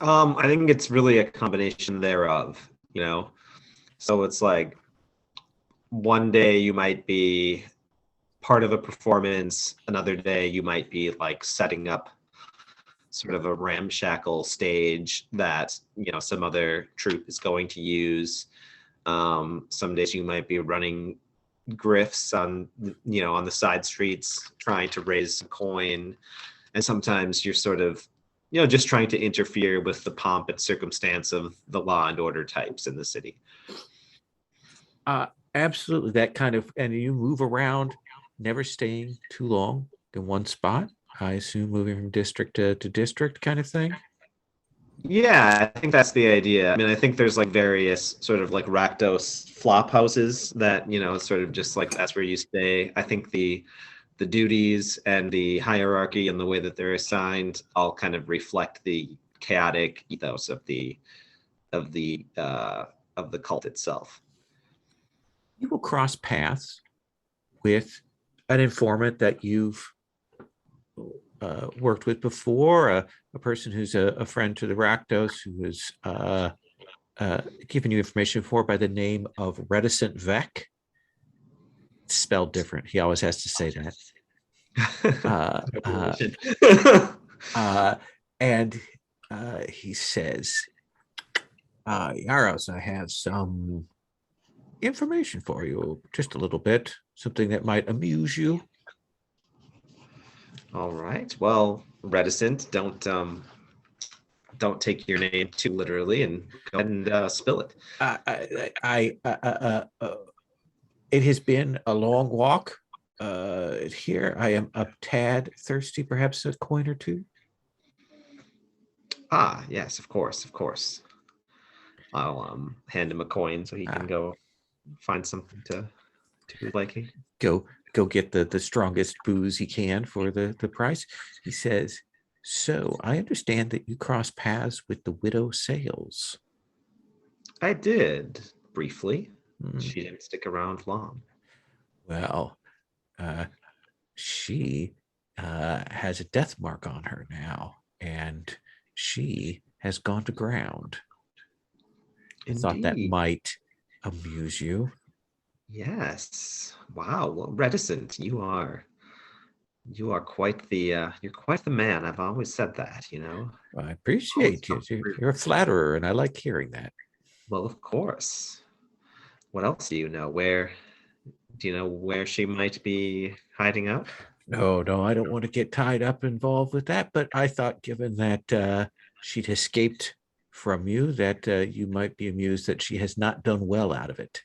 I think it's really a combination thereof, you know. So it's like one day you might be part of a performance, another day you might be like setting up sort of a ramshackle stage that, you know, some other troupe is going to use. Some days you might be running grifts on, you know, on the side streets trying to raise some coin, and sometimes you're sort of, you know, just trying to interfere with the pomp and circumstance of the law and order types in the city. Absolutely, that kind of, and you move around, never staying too long in one spot. I assume moving from district to district kind of thing. Yeah, I think that's the idea. I mean, I think there's like various sort of like Rakdos flop houses that, you know, sort of just like that's where you stay. I think the duties and the hierarchy and the way that they're assigned all kind of reflect the chaotic ethos of the cult itself. You will cross paths with an informant that you've worked with before, a person who's a friend to the Rakdos, who has given you information for by the name of Reticent Vec. It's spelled different. He always has to say that. And he says, Yaros, I have some information for you, just a little bit, something that might amuse you. All right. Well, Reticent, don't take your name too literally, and go ahead and spill it. It has been a long walk here. I am a tad thirsty, perhaps a coin or two. Ah, yes, of course, of course. I'll hand him a coin so he can go find something to his liking. Go get the strongest booze he can for the price. He says, so I understand that you cross paths with the widow Sales. I did, briefly. She didn't stick around long. Well, she has a death mark on her now, and she has gone to ground. I thought that might amuse you. Yes. Wow. Well, Reticent, you are quite the you're quite the man. I've always said that, you know. I appreciate you. You're a flatterer, and I like hearing that. Well, of course. What else do you know? Do you know where she might be hiding out? No, I don't want to get tied up involved with that, but I thought given that she'd escaped from you, that you might be amused that she has not done well out of it.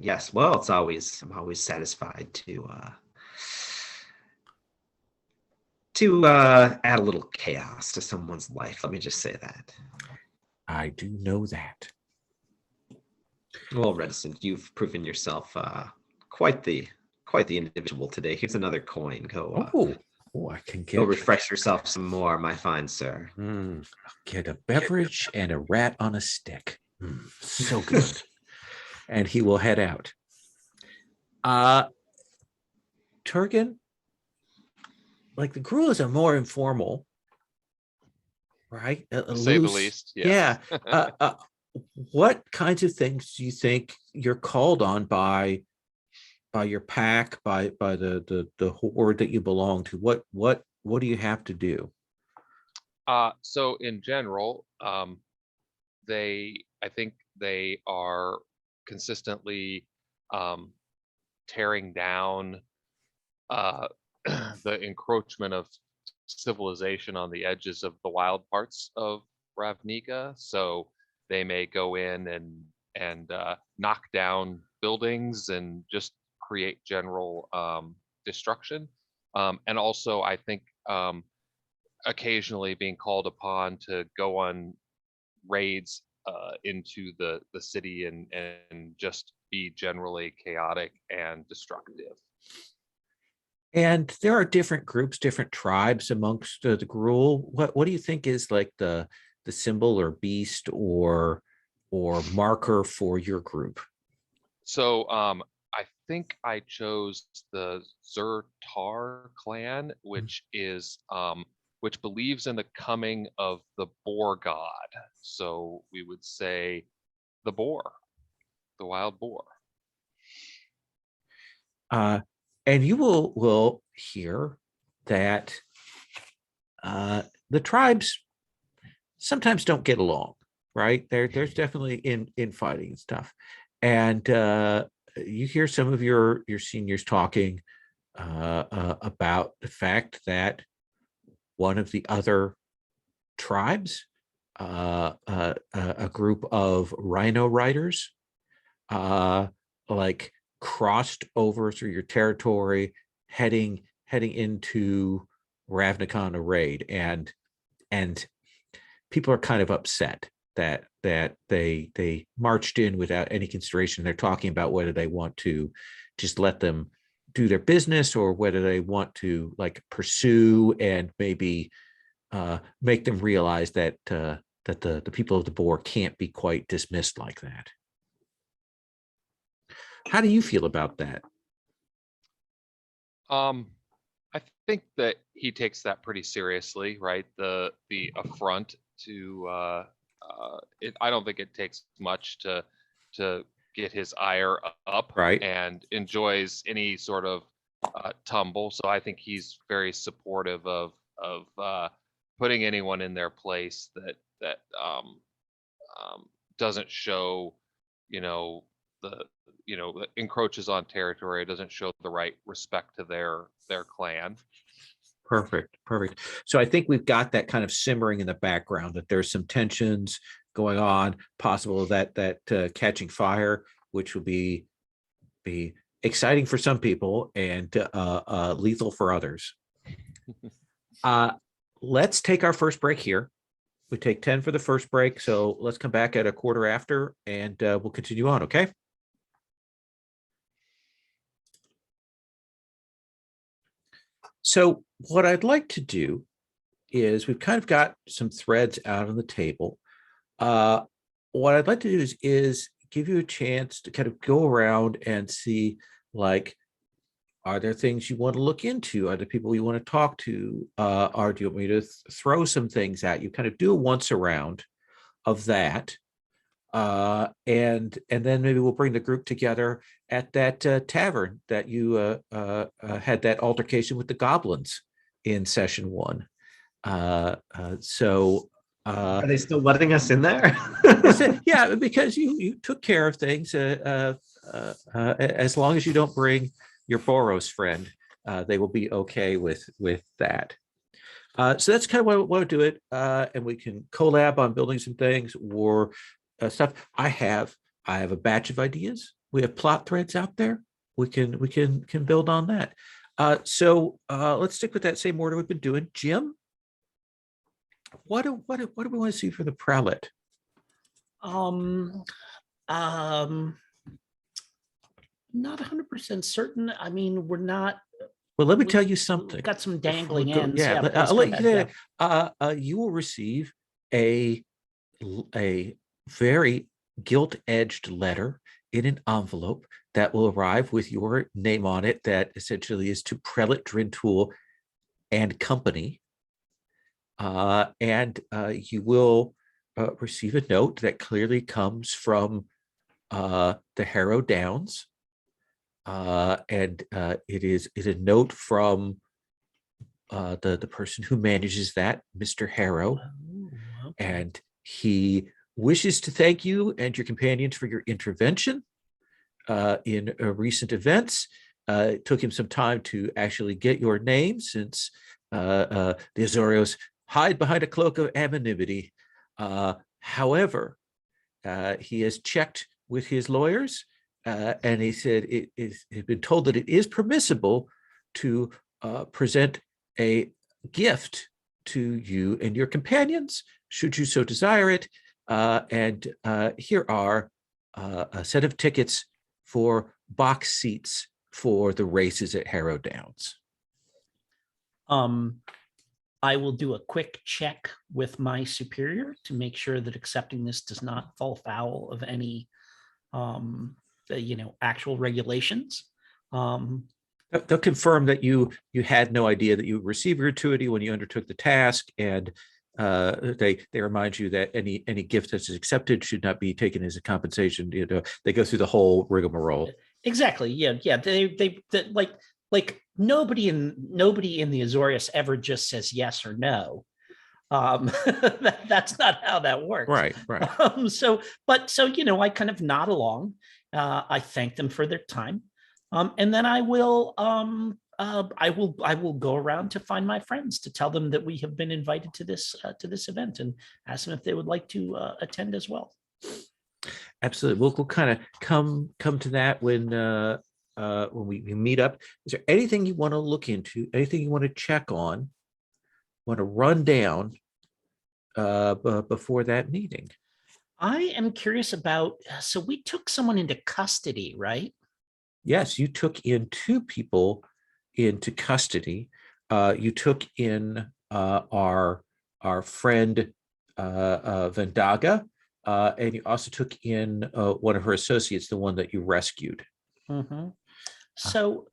Yes. Well, I'm always satisfied to add a little chaos to someone's life. Let me just say that. I do know that. Well, Reticent, you've proven yourself quite the individual today. Here's another coin. Go. I can Go get. refresh yourself some more, my fine sir. Get a beverage and a rat on a stick. So good. And he will head out. Turgan, like the gruels are more informal, right? To say the least. Yes. Yeah. What kinds of things do you think you're called on by your pack, by the horde that you belong to? What do you have to do? So in general, I think they are consistently tearing down the encroachment of civilization on the edges of the wild parts of Ravnica. So they may go in and knock down buildings and just create general destruction. And also, I think occasionally being called upon to go on raids into the city and just be generally chaotic and destructive. And there are different groups, different tribes amongst the Gruul. What do you think is like the the symbol or beast or marker for your group? So I think I chose the Zertar clan, which is which believes in the coming of the boar god. So we would say the boar, the wild boar. And you will hear that the tribes sometimes don't get along, right? There's definitely infighting and stuff. And you hear some of your seniors talking about the fact that one of the other tribes, a group of rhino riders, like crossed over through your territory, heading into Ravnica on a raid, and people are kind of upset that they marched in without any consideration. They're talking about whether they want to just let them do their business or whether they want to like pursue and maybe make them realize that the people of the boar can't be quite dismissed like that. How do you feel about that? I think that he takes that pretty seriously, right? The affront to I don't think it takes much to get his ire up, Right. and enjoys any sort of tumble. So I think he's very supportive of putting anyone in their place that doesn't show, that encroaches on territory, doesn't show the right respect to their clan. Perfect. So I think we've got that kind of simmering in the background, that there's some tensions going on, possible that catching fire, which will be exciting for some people and lethal for others. Let's take our first break here. We take 10 for the first break, so let's come back at a quarter after, and we'll continue on, okay? So what I'd like to do is, we've kind of got some threads out on the table. What I'd like to do is give you a chance to kind of go around and see, like, are there things you want to look into? Are there people you want to talk to? Or do you want me to throw some things at you? Kind of do a once around of that. And then maybe we'll bring the group together at that tavern that you had that altercation with the goblins in session 1. So Are they still letting us in there? yeah, because you took care of things. As long as you don't bring your Boros friend, they will be okay with that. So that's kind of what we'll do it, and we can collab on building some things or stuff. I have a batch of ideas. We have plot threads out there. We can build on that. So let's stick with that same order we've been doing. Jim, what do we want to see for the prelate? Not 100% certain. I mean, we're not. Well, let me tell you something. We've got some dangling Go, ends. yeah, Yeah, I'll let you go say ahead. you will receive a very gilt-edged letter in an envelope that will arrive with your name on it, that essentially is to Prelate Drintoul and Company. And you will receive a note that clearly comes from the Harrow Downs. And it is a note from the person who manages that, Mr. Harrow. Oh, okay. And he wishes to thank you and your companions for your intervention in recent events. It took him some time to actually get your name, since the Azorios hide behind a cloak of anonymity. However, he has checked with his lawyers, and he said he's been told that it is permissible to present a gift to you and your companions, should you so desire it. And here are a set of tickets for box seats for the races at Harrow Downs. I will do a quick check with my superior to make sure that accepting this does not fall foul of any, actual regulations. They'll confirm that you had no idea that you would receive gratuity when you undertook the task, and they remind you that any gift that is accepted should not be taken as a compensation. They go through the whole rigmarole. Exactly. Yeah. They like nobody in the Azorius ever just says yes or no. That's not how that works. Right. So I kind of nod along. I thank them for their time. And then I will go around to find my friends to tell them that we have been invited to this event and ask them if they would like to attend as well. Absolutely. We'll kind of come to that when we meet up. Is there anything you want to look into? Anything you want to check on? Want to run down before that meeting? I am curious about. So we took someone into custody, right? Yes, you took in 2 people into custody. You took in our friend Vendaga, and you also took in one of her associates, the one that you rescued. Mm-hmm. So,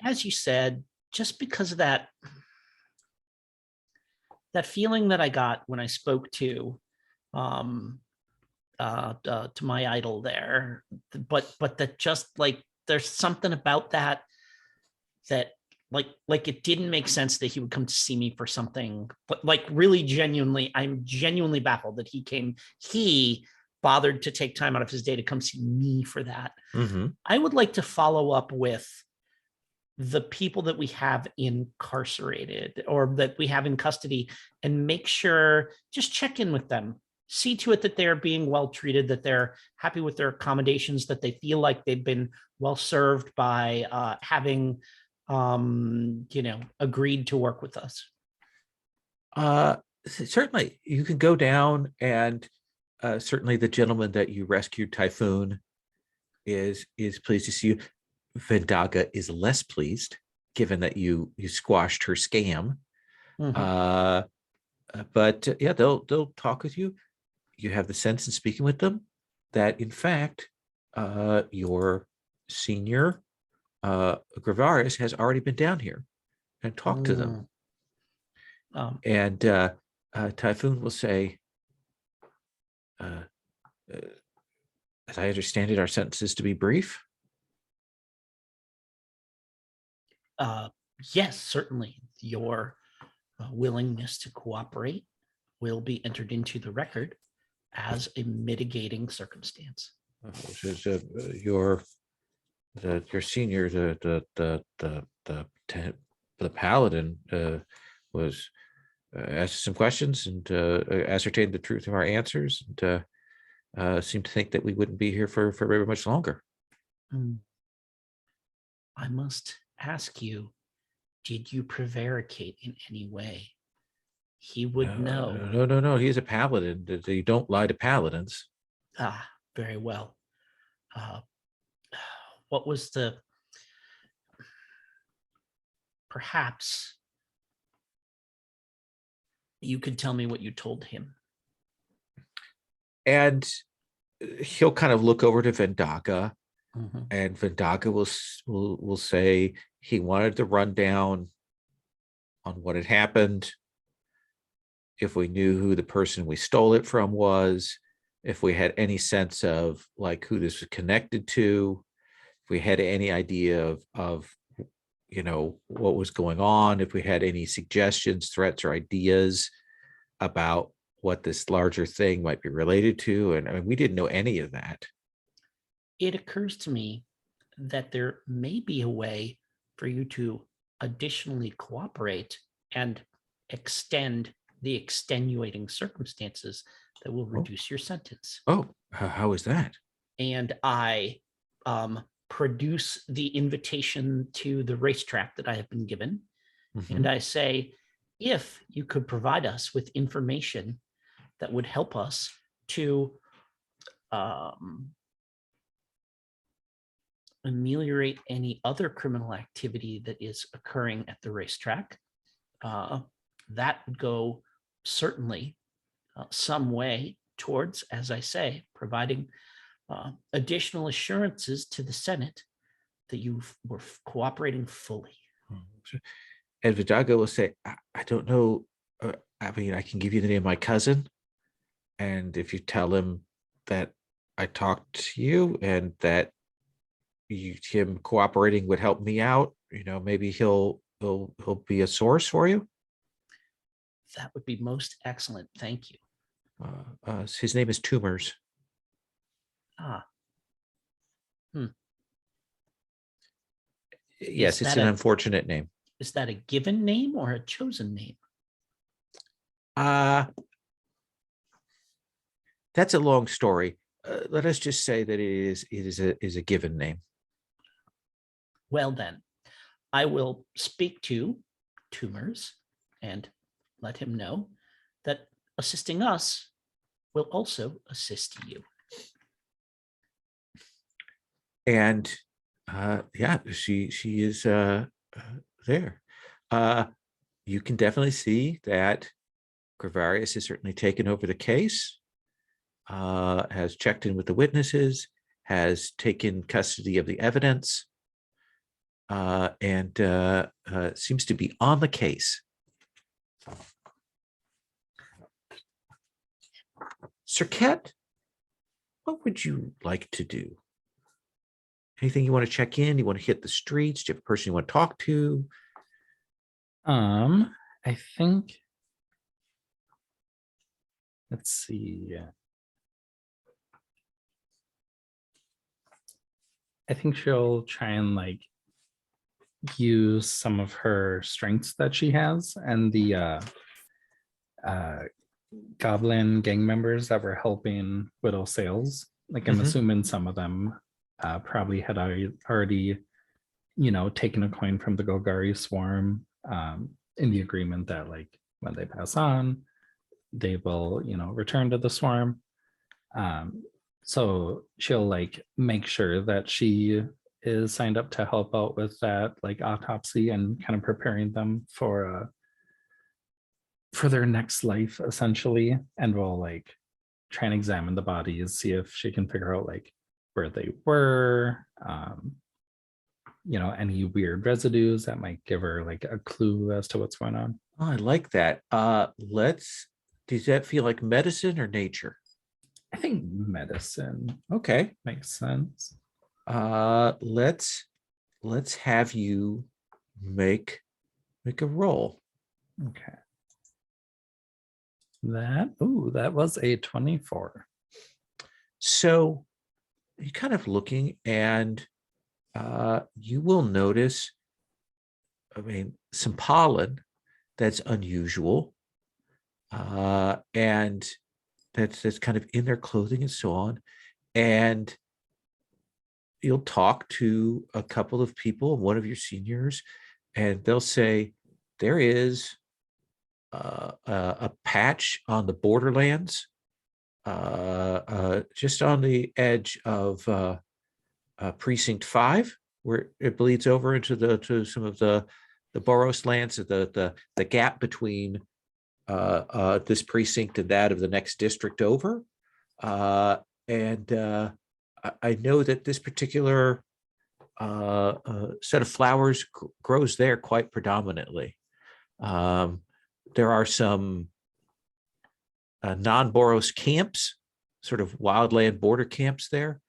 as you said, just because of that feeling that I got when I spoke to my idol there, but that just like there's something about that like it didn't make sense that he would come to see me for something, but like really genuinely, I'm genuinely baffled that he bothered to take time out of his day to come see me for that. Mm-hmm. I would like to follow up with the people that we have incarcerated or that we have in custody and make sure, just check in with them, see to it that they're being well treated, that they're happy with their accommodations, that they feel like they've been well served by having, agreed to work with us. Certainly, you can go down, and certainly the gentleman that you rescued, Typhoon, is pleased to see you. Vendaga is less pleased, given that you squashed her scam. Mm-hmm. But yeah, they'll talk with you. You have the sense in speaking with them that, in fact, your senior Gravaris has already been down here and talked to them. And Typhoon will say, as I understand it, our sentence is to be brief. Yes, certainly. Your willingness to cooperate will be entered into the record as a mitigating circumstance. Your senior, the paladin, was asked some questions and ascertained the truth of our answers, and seemed to think that we wouldn't be here for very much longer. I must ask you, did you prevaricate in any way? He would know. No. He's a paladin. You don't lie to paladins. Very well. What was perhaps you could tell me what you told him. And he'll kind of look over to Vendaga, Mm-hmm. and Vendaga will say he wanted the rundown on what had happened, if we knew who the person we stole it from was, if we had any sense of like who this was connected to, if we had any idea of what was going on, if we had any suggestions, threats, or ideas about what this larger thing might be related to. And I mean, we didn't know any of that. It occurs to me that there may be a way for you to additionally cooperate and extend the extenuating circumstances that will reduce your sentence. Oh, how is that? And I produce the invitation to the racetrack that I have been given. Mm-hmm. And I say, if you could provide us with information that would help us to ameliorate any other criminal activity that is occurring at the racetrack, that would go certainly some way towards, as I say, providing additional assurances to the Senate that you were cooperating fully. And Vidago will say, I don't know. I mean, I can give you the name of my cousin. And if you tell him that I talked to you and that him cooperating would help me out, maybe he'll be a source for you. That would be most excellent. Thank you. His name is Tumors. Yes, it's an unfortunate name. Is that a given name or a chosen name? That's a long story. Let us just say that it is a given name. Well then, I will speak to Tumors and let him know that assisting us will also assist you. And yeah, she is there. You can definitely see that Gravarius has certainly taken over the case, has checked in with the witnesses, has taken custody of the evidence, and seems to be on the case. Serket, what would you like to do? Anything you want to check in? You want to hit the streets? Do you have a person you want to talk to? I think, let's see. I think she'll try and like use some of her strengths that she has, and the goblin gang members that were helping Widow Sales. Like I'm assuming some of them probably had already, taken a coin from the Golgari swarm in the agreement that like when they pass on, they will, return to the swarm. So she'll like make sure that she is signed up to help out with that like autopsy and kind of preparing them for their next life essentially, and will like try and examine the bodies, see if she can figure out like where they were, any weird residues that might give her like a clue as to what's going on. Oh, I like that. Does that feel like medicine or nature? I think medicine. Okay. Makes sense. Let's have you make a roll. Okay. That was a 24. So you're kind of looking, and you will notice, some pollen that's unusual, and that's kind of in their clothing and so on. And you'll talk to a couple of people, one of your seniors, and they'll say, there is a patch on the borderlands, just on the edge of Precinct 5, where it bleeds over to some of the Boros lands, the gap between this precinct and that of the next district over. And I know that this particular set of flowers grows there quite predominantly. There are some non-Boros camps, sort of wildland border camps there.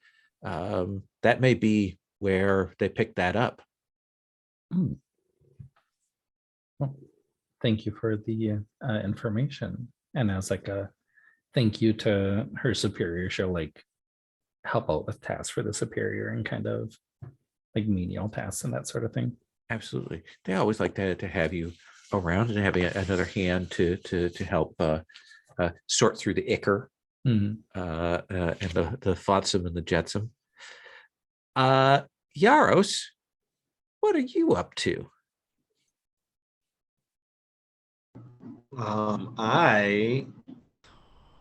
That may be where they picked that up. Well, thank you for the information. And as like a thank you to her superior, she'll like help out with tasks for the superior and kind of like menial tasks and that sort of thing. Absolutely. They always like to have you around and having another hand to help sort through the ichor and the flotsam and the jetsam. Yaros, what are you up to? I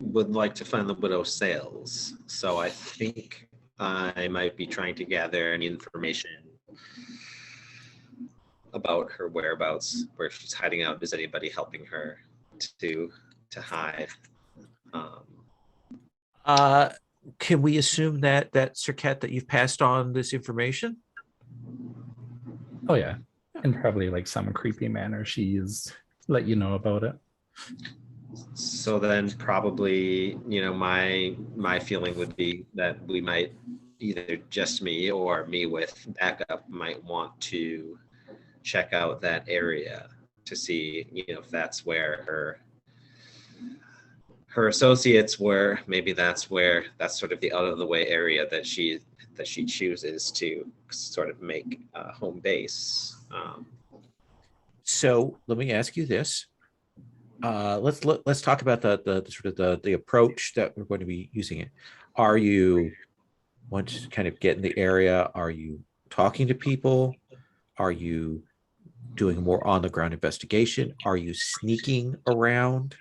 would like to find the Widow Sales, so I think I might be trying to gather any information about her whereabouts, where she's hiding out. Is anybody helping her to hide? Can we assume that Serket, that you've passed on this information? Oh yeah, in probably like some creepy manner, she's let you know about it. So then probably, my feeling would be that we might, either just me or me with backup, might want to check out that area to see, if that's where her associates were. Maybe that's sort of the out of the way area that she chooses to sort of make a home base. So let me ask you this. Let's talk about the sort of the approach that we're going to be using it. Are you, once you kind of get in the area, are you talking to people? Are you doing more on the ground investigation? Are you sneaking around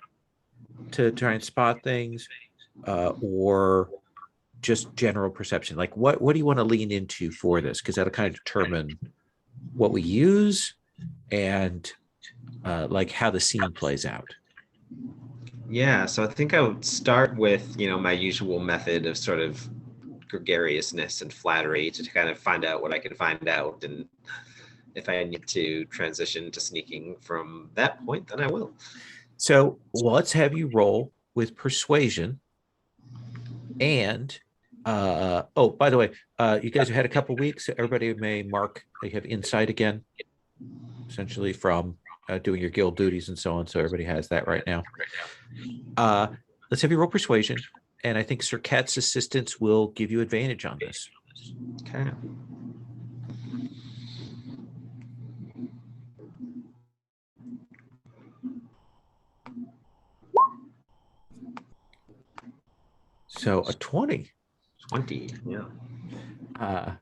to try and spot things, or just general perception? Like what do you want to lean into for this? Because that'll kind of determine what we use and like how the scene plays out. Yeah, so I think I would start with, my usual method of sort of gregariousness and flattery to kind of find out what I can find out. And if I need to transition to sneaking from that point, then I will. So let's have you roll with persuasion. And oh, by the way, you guys have had a couple weeks. Everybody may mark they have insight again, essentially from doing your guild duties and so on. So everybody has that right now. Let's have you roll persuasion, and I think Serket's assistance will give you advantage on this. Okay. So a 20. 20, yeah.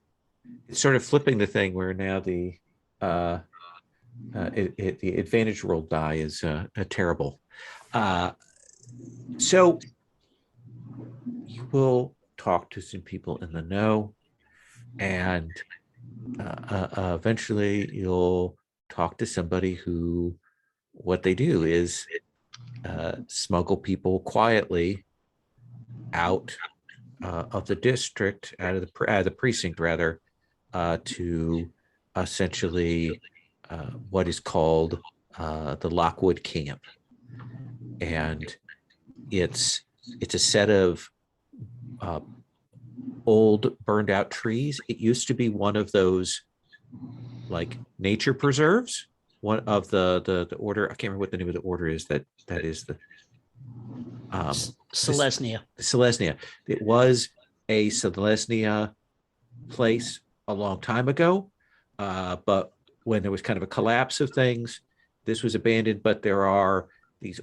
It's sort of flipping the thing where now the the advantage roll die is terrible. So you will talk to some people in the know, and eventually you'll talk to somebody who, what they do is smuggle people quietly out of the district, out of the precinct rather, to essentially what is called the Lockwood Camp. And it's a set of old burned out trees. It used to be one of those like nature preserves, one of the order. I can't remember what the name of the order is. That is the Celestion. Celestion. It was a Celestion place a long time ago, but when there was kind of a collapse of things, this was abandoned. But there are these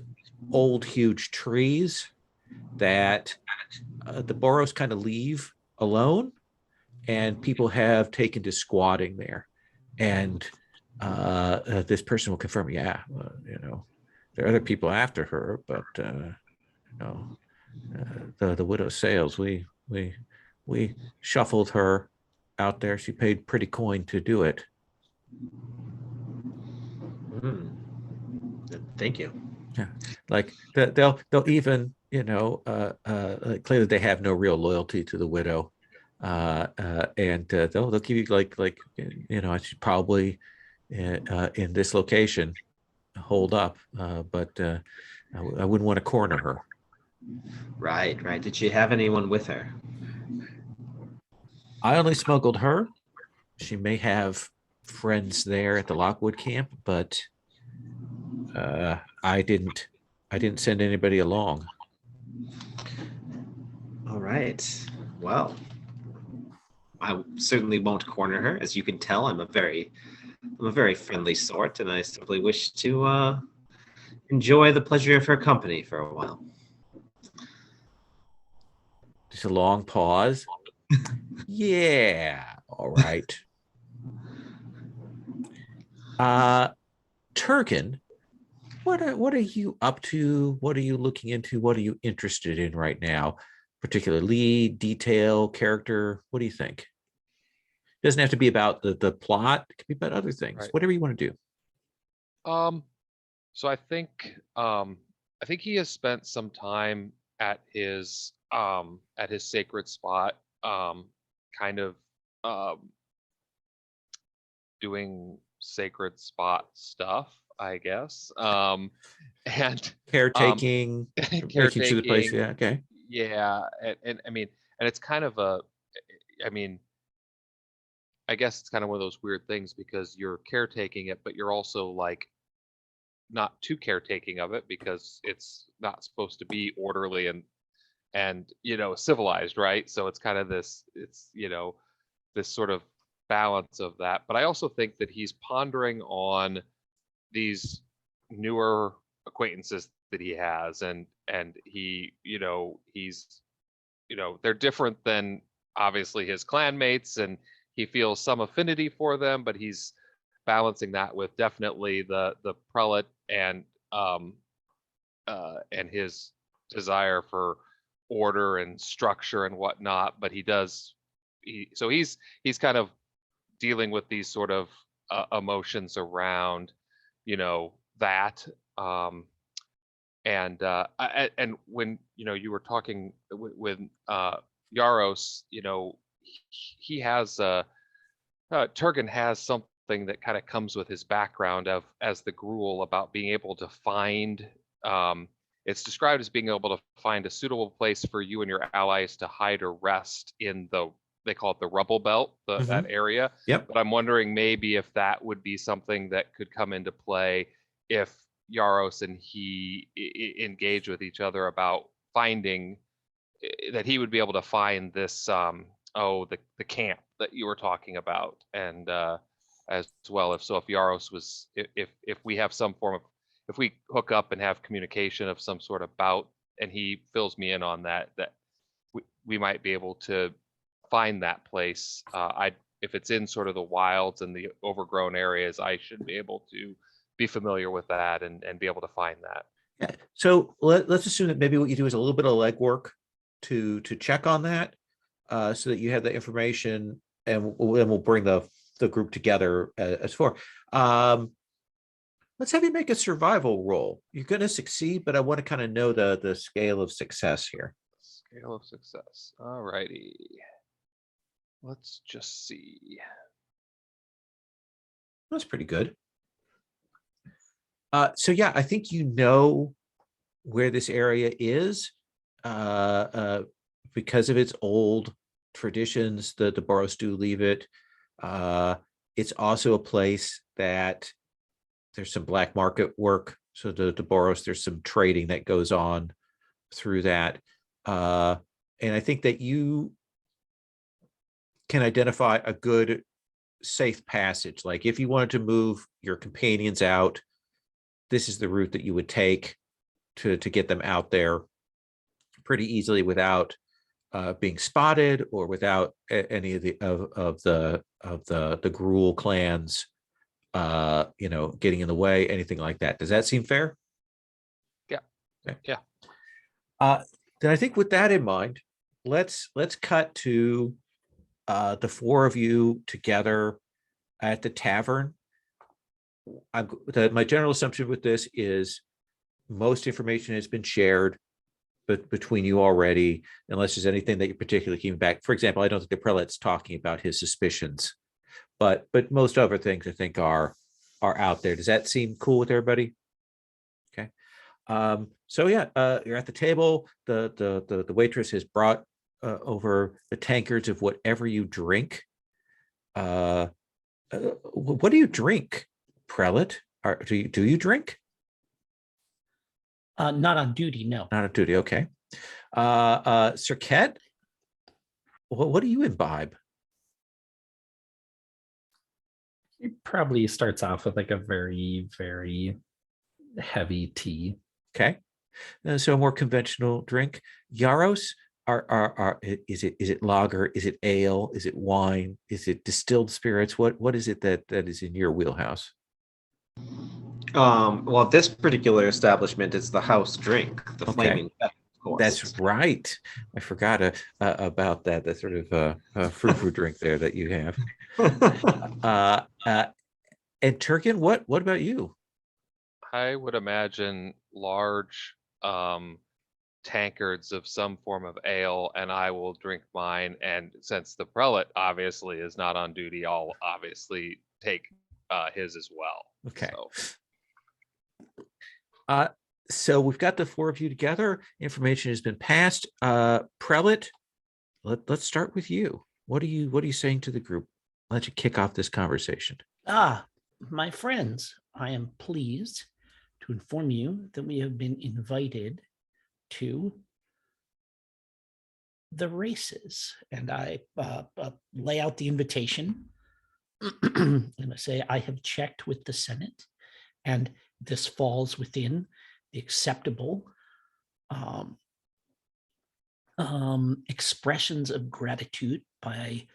old, huge trees that the Boros kind of leave alone, and people have taken to squatting there. And this person will confirm, yeah, there are other people after her, but the widow Sales, we shuffled her out there. She paid pretty coin to do it. Thank you. Yeah, like they'll even clearly they have no real loyalty to the widow, and they'll give you like I should probably in this location hold up, but I wouldn't want to corner her. Right. Did she have anyone with her? I only smuggled her. She may have friends there at the Lockwood Camp, but I didn't send anybody along. All right. Well, I certainly won't corner her. As you can tell, I'm a very friendly sort, and I simply wish to enjoy the pleasure of her company for a while. Just a long pause. Yeah. All right. Turkin, what are you up to? What are you looking into? What are you interested in right now? Particular lead, detail, character? What do you think? Doesn't have to be about the plot. It could be about other things. Right. Whatever you want to do. So I think he has spent some time at his sacred spot, kind of doing sacred spot stuff, I guess. And Caretaking, making sure the place. caretaking, Yeah. Okay. yeah, and I mean, and it's kind of I mean, I guess it's kind of one of those weird things because you're caretaking it, but you're also like not too caretaking of it because it's not supposed to be orderly and civilized, right? So it's kind of this sort of balance of that. But I also think that he's pondering on these newer acquaintances that he has, and he's they're different than obviously his clanmates, and he feels some affinity for them, but he's balancing that with definitely the prelate and his desire for order and structure and whatnot. But he's kind of dealing with these sort of emotions around that, and when you were talking with Yaros, he has Turgan has something that kind of comes with his background as the Gruul about being able to find. It's described as being able to find a suitable place for you and your allies to hide or rest in they call it the rubble belt, that area. Yep. But I'm wondering maybe if that would be something that could come into play if Yaros and he engage with each other about finding that he would be able to find this the camp that you were talking about, and as well if Yaros was if we have some form of, if we hook up and have communication of some sort of bout and he fills me in on that we might be able to find that place. If it's in sort of the wilds and the overgrown areas, I should be able to be familiar with that and be able to find that. Yeah. So let's assume that maybe what you do is a little bit of legwork to check on that, so that you have the information, and we'll bring the group together as for. Let's have you make a survival roll. You're going to succeed, but I want to kind of know the scale of success here. Scale of success. All righty. Let's just see. That's pretty good. So yeah, I think where this area is, because of its old traditions. The Boros do leave it. It's also a place that there's some black market work. So the Boros, there's some trading that goes on through that. And I think that you can identify a good safe passage. Like if you wanted to move your companions out, this is the route that you would take to get them out there pretty easily without being spotted or without any of the Gruul clans getting in the way, anything like that. Does that seem fair? Yeah. Okay. Yeah. Then I think with that in mind, let's cut to the four of you together at the tavern. My general assumption with this is most information has been shared between you already, unless there's anything that you're particularly keeping back. For example, I don't think the prelate's talking about his suspicions, but most other things I think are out there. Does that seem cool with everybody? Okay. So yeah, you're at the table. The waitress has brought over the tankards of whatever you drink. What do you drink, prelate? Do you drink? Not on duty, no. Not on duty, okay. Sir Ket, what do you imbibe? He probably starts off with like a very, very heavy tea. Okay. So a more conventional drink. Yaros, is it lager? Is it ale? Is it wine? Is it distilled spirits? What is it that is in your wheelhouse? Well, this particular establishment is the house drink, the flaming pepper, of course. That's right. I forgot about that. That sort of frou-frou drink there that you have. And Turkin, what about you? I would imagine large tankards of some form of ale, and I will drink mine. And since the prelate obviously is not on duty, I'll obviously take his as well. Okay. So. So we've got the four of you together. Information has been passed. Prelate, let's start with you. What are you saying to the group? Let you kick off this conversation. My friends, I am pleased to inform you that we have been invited to the races. And I lay out the invitation and I say, I have checked with the Senate, and this falls within the acceptable expressions of gratitude by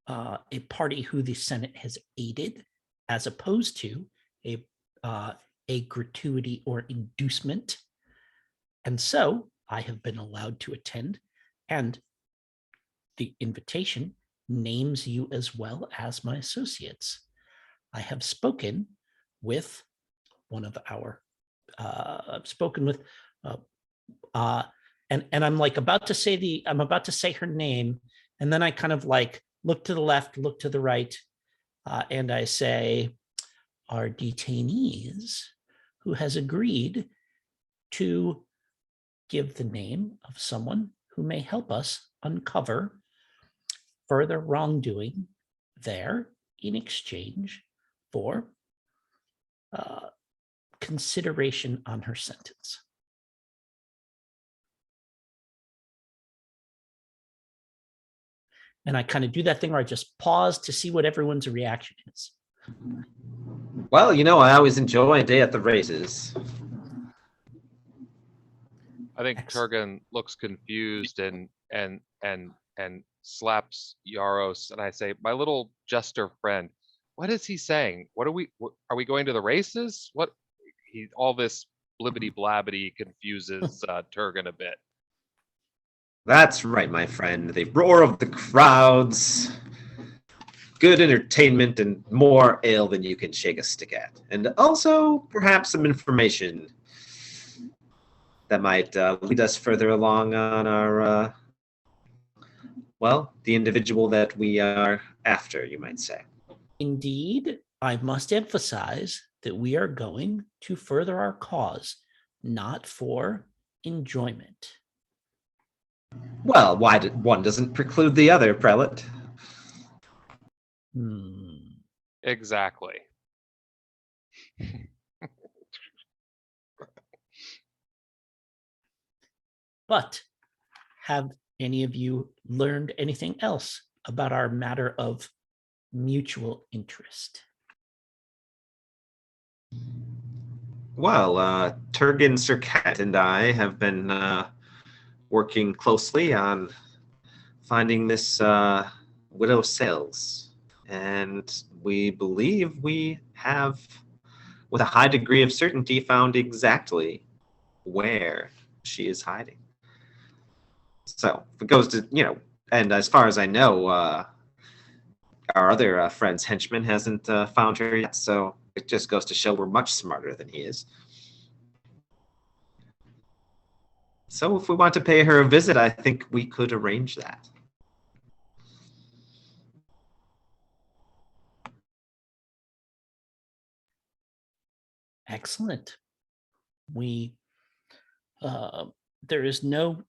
a party who the Senate has aided, as opposed to a gratuity or inducement. And so I have been allowed to attend, and the invitation names you as well as my associates. I have spoken with one of our, and I'm like about to say her name, and then I kind of like look to the left, look to the right, and I say, our detainees who has agreed to give the name of someone who may help us uncover further wrongdoing there in exchange for consideration on her sentence. And I kind of do that thing where I just pause to see what everyone's reaction is. Well, I always enjoy a day at the races. I think Excellent. Turgan looks confused and slaps Yaros, and I say, my little jester friend, what is he saying? Are we going to the races? All this blibbity blabbity confuses Turgan a bit. That's right, my friend. The roar of the crowds, good entertainment, and more ale than you can shake a stick at. And also, perhaps some information that might lead us further along on our, the individual that we are after, you might say. Indeed, I must emphasize that we are going to further our cause, not for enjoyment. Well, one doesn't preclude the other, prelate? Exactly. But have any of you learned anything else about our matter of mutual interest? Well, Turgan Sirkat and I have been working closely on finding this Widow Sales, and we believe we have, with a high degree of certainty, found exactly where she is hiding. So if it goes to, and as far as I know, our other friend's henchman hasn't found her yet, so it just goes to show we're much smarter than he is. So if we want to pay her a visit, I think we could arrange that. Excellent. There is no,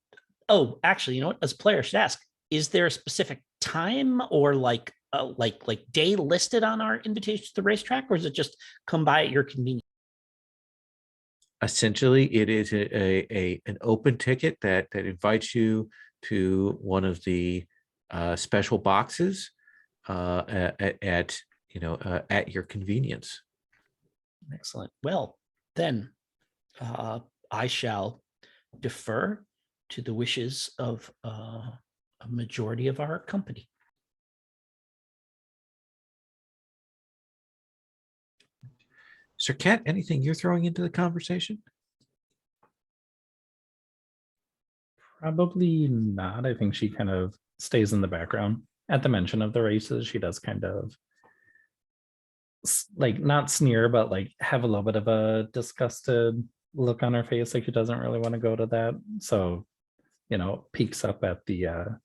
actually, you know what, as players should ask, is there a specific time or like day listed on our invitation to the racetrack, or is it just come by at your convenience? Essentially, it is an open ticket that invites you to one of the special boxes at your convenience. Excellent. Well, then I shall defer to the wishes of a majority of our company. Sir Cat, anything you're throwing into the conversation? Probably not. I think she kind of stays in the background. at the mention of the races, she does kind of like not sneer, but like have a little bit of a disgusted look on her face, like she doesn't really want to go to that. So, peeks up at the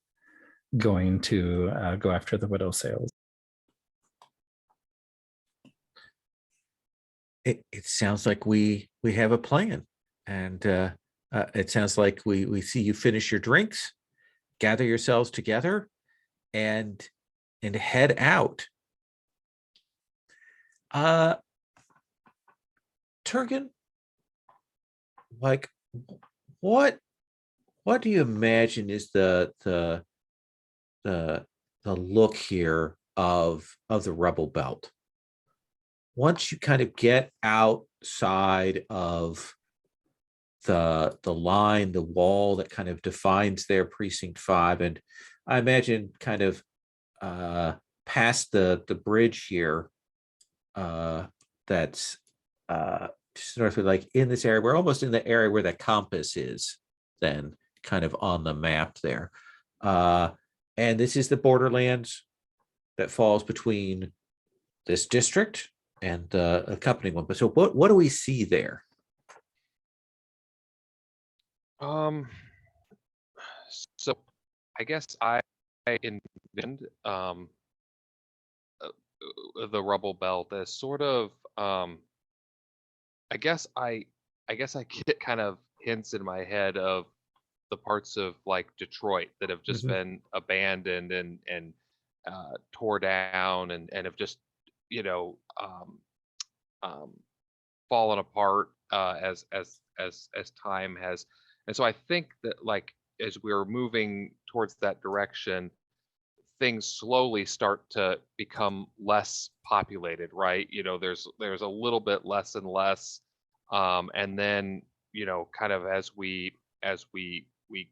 going to go after the widow sales. It sounds like we have a plan, and it sounds like we see you finish your drinks, gather yourselves together, and head out. Turgan, like, what do you imagine is the look here of the Rebel Belt? Once you kind of get outside of the line, the wall that kind of defines their precinct 5, and I imagine kind of past the bridge here, that's just north of, like, in this area, we're almost in the area where the compass is, then kind of on the map there. And this is the borderlands that falls between this district and the accompanying one. But so what do we see there? So I guess I envisioned the rubble belt as sort of I guess I get kind of hints in my head of the parts of like Detroit that have just been abandoned and tore down and have just fallen apart as time has. And so I think that, like, as we're moving towards that direction, things slowly start to become less populated, right? There's a little bit less and less, and then kind of as we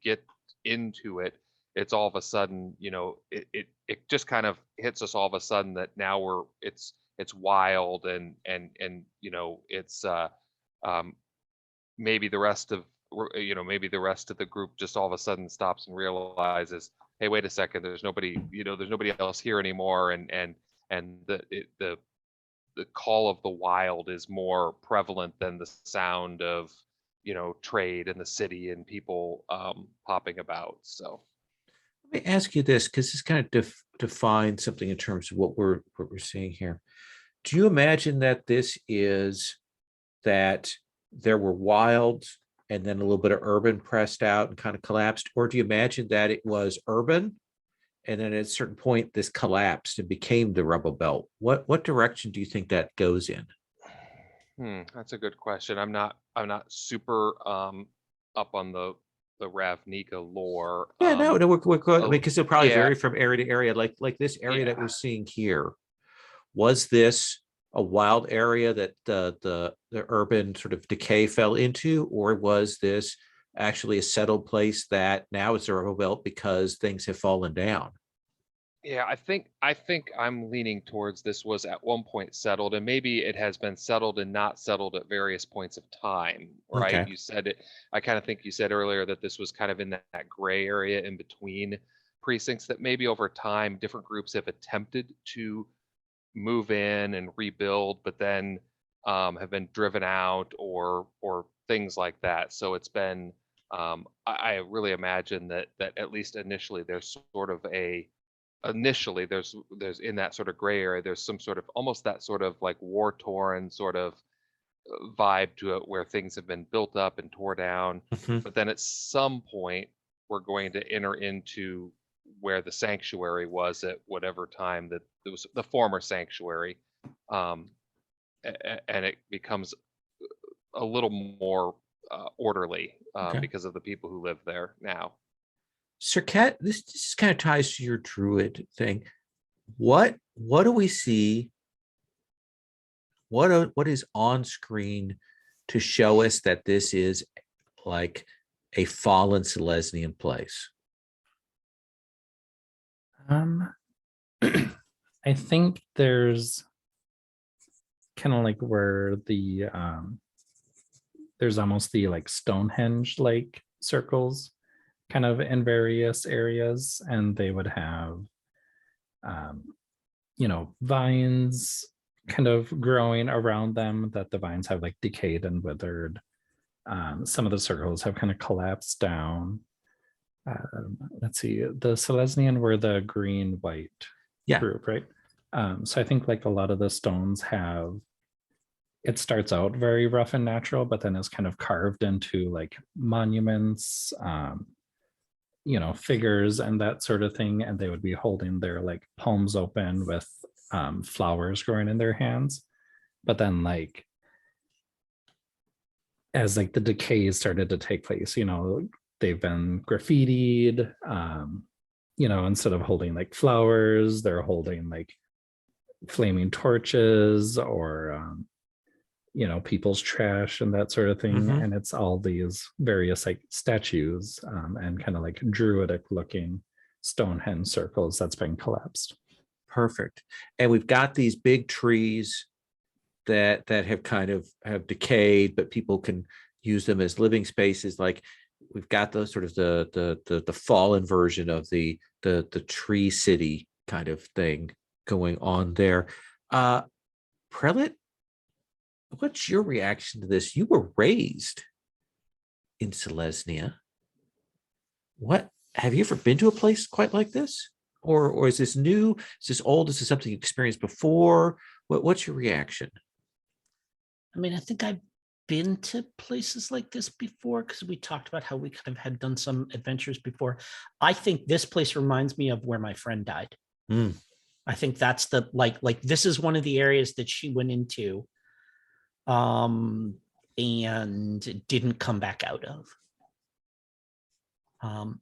get into it, it's all of a sudden, it just kind of hits us all of a sudden that now it's wild and it's maybe the rest of the group just all of a sudden stops and realizes, hey, wait a second, there's nobody else here anymore, and the call of the wild is more prevalent than the sound of trade in the city and people popping about. So let me ask you this, because this kind of defines something in terms of what we're seeing here. Do you imagine that this is that there were wilds and then a little bit of urban pressed out and kind of collapsed, or do you imagine that it was urban and then at a certain point this collapsed and became the Rebel Belt? What direction do you think that goes in? That's a good question. I'm not super up on the Ravnica lore. Yeah, no, we're good. I mean, because it'll probably yeah. vary from area to area. Like this area that we're seeing here, was this a wild area that the urban sort of decay fell into, or was this actually a settled place that now is a Rebel Belt because things have fallen down? Yeah, I think I'm leaning towards this was at one point settled, and maybe it has been settled and not settled at various points of time, right? Okay. You said it. I kind of think you said earlier that this was kind of in that gray area in between precincts, that maybe over time different groups have attempted to move in and rebuild, but then have been driven out or things like that. So it's been I really imagine that at least initially there's sort of there's in that sort of gray area, there's some sort of almost that sort of like war torn sort of vibe to it, where things have been built up and tore down. But then at some point we're going to enter into where the sanctuary was at whatever time that it was, the former sanctuary, and it becomes a little more orderly because of the people who live there now. Sir Cat, this kind of ties to your druid thing. What do we see? What is on screen to show us that this is like a fallen Celestion place? I think there's kind of like where the there's almost the like Stonehenge like circles kind of in various areas, and they would have vines kind of growing around them, that the vines have like decayed and withered. Some of the circles have kind of collapsed down. Let's see, the Celestion were the green-white group, right? So I think like a lot of the stones it starts out very rough and natural, but then is kind of carved into like monuments, figures and that sort of thing. And they would be holding their like palms open with flowers growing in their hands. But then like, as like the decay started to take place, they've been graffitied, instead of holding like flowers, they're holding like flaming torches or, people's trash and that sort of thing. Mhm. And it's all these various like statues and kind of like druidic looking Stonehenge circles that's been collapsed. Perfect. And we've got these big trees that have kind of have decayed, but people can use them as living spaces. Like we've got the sort of the fallen version of the tree city kind of thing going on there. Prelate, what's your reaction to this? You were raised in Celestia. What have you ever been to a place quite like this? Or is this new? Is this old? Is this something you experienced before? What's your reaction? I mean, I think I've been to places like this before because we talked about how we kind of had done some adventures before. I think this place reminds me of where my friend died. Mm. I think that's the like this is one of the areas that she went into and didn't come back out of.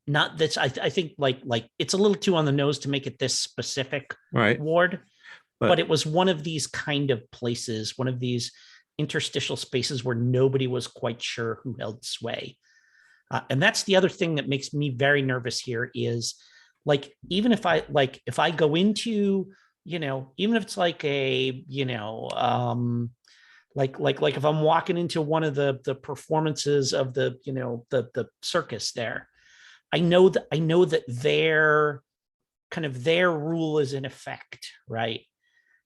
Not that I think like it's a little too on the nose to make it this specific Right. ward, but it was one of these kind of places, one of these interstitial spaces where nobody was quite sure who held sway. And that's the other thing that makes me very nervous here is like, even if I go into, even if it's like a, like if I'm walking into one of the performances of the circus there, I know that their rule is in effect, right?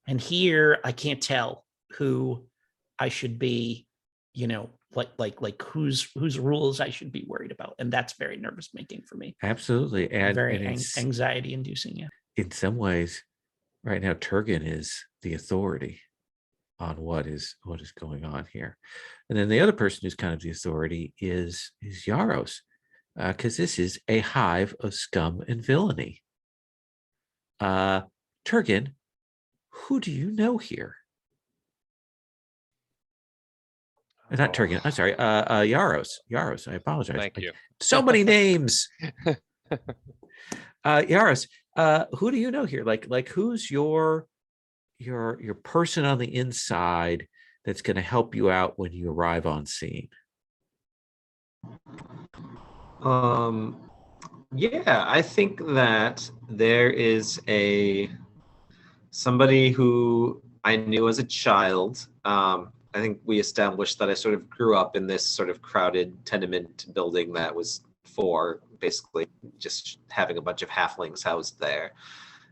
And here I can't tell who I should be, whose rules I should be worried about, and that's very nervous making for me. Absolutely, and very it's anxiety inducing. Yeah, in some ways, right now Turgan is the authority on what is going on here, and then the other person who's kind of the authority is Yaros, because this is a hive of scum and villainy. Turgan, who do you know here? Not Turgan. I'm sorry. Yaros. I apologize. Thank you. So many names. Yaros, who do you know here? Like who's your person on the inside that's going to help you out when you arrive on scene? Yeah, I think that there is somebody who I knew as a child. I think we established that I sort of grew up in this sort of crowded tenement building that was for basically just having a bunch of halflings housed there.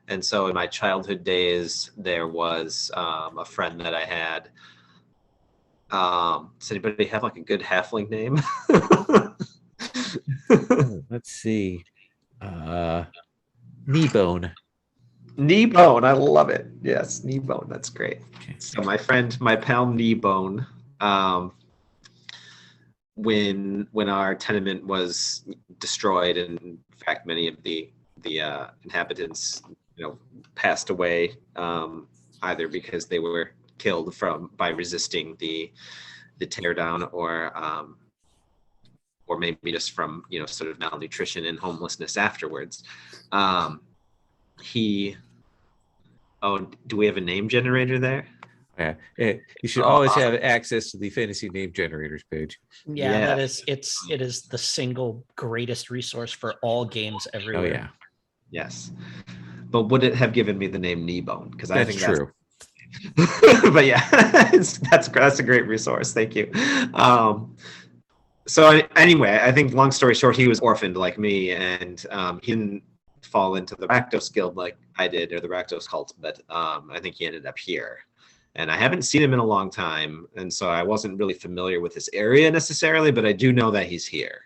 And so in my childhood days, there was a friend that I had. Does anybody have like a good halfling name? Let's see. Kneebone. Kneebone, I love it. Yes, Kneebone, that's great. Okay. So my pal Kneebone, when our tenement was destroyed, and in fact many of the inhabitants, passed away, either because they were killed by resisting the teardown, or maybe just from sort of malnutrition and homelessness afterwards. Do we have a name generator there? Yeah, you should always have access to the fantasy name generators page. Yeah. It is the single greatest resource for all games everywhere. Oh yeah. Yes, but would it have given me the name Kneebone? Because I think true. But yeah, that's a great resource. Thank you. So anyway, I think long story short, he was orphaned like me, and he didn't fall into the Rakdos Guild like I did, or the Rakdos cult, but I think he ended up here. And I haven't seen him in a long time, and so I wasn't really familiar with this area necessarily, but I do know that he's here.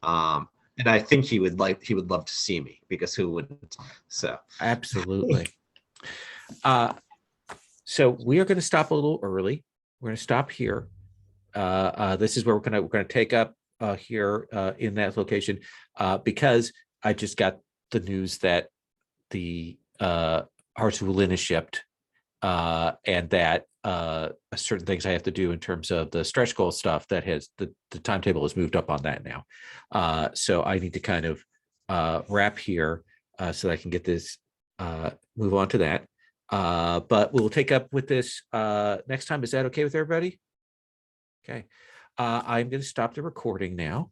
And I think he would love to see me, because who wouldn't? So Absolutely. So we are going to stop a little early. We're going to stop here. This is where we're going to take up here in that location, because I just got the news that the Hearts of Wulin is shipped, and that certain things I have to do in terms of the stretch goal stuff that has the timetable has moved up on that now. So I need to kind of wrap here so that I can get this move on to that. But we'll take up with this next time. Is that okay with everybody? Okay. I'm going to stop the recording now.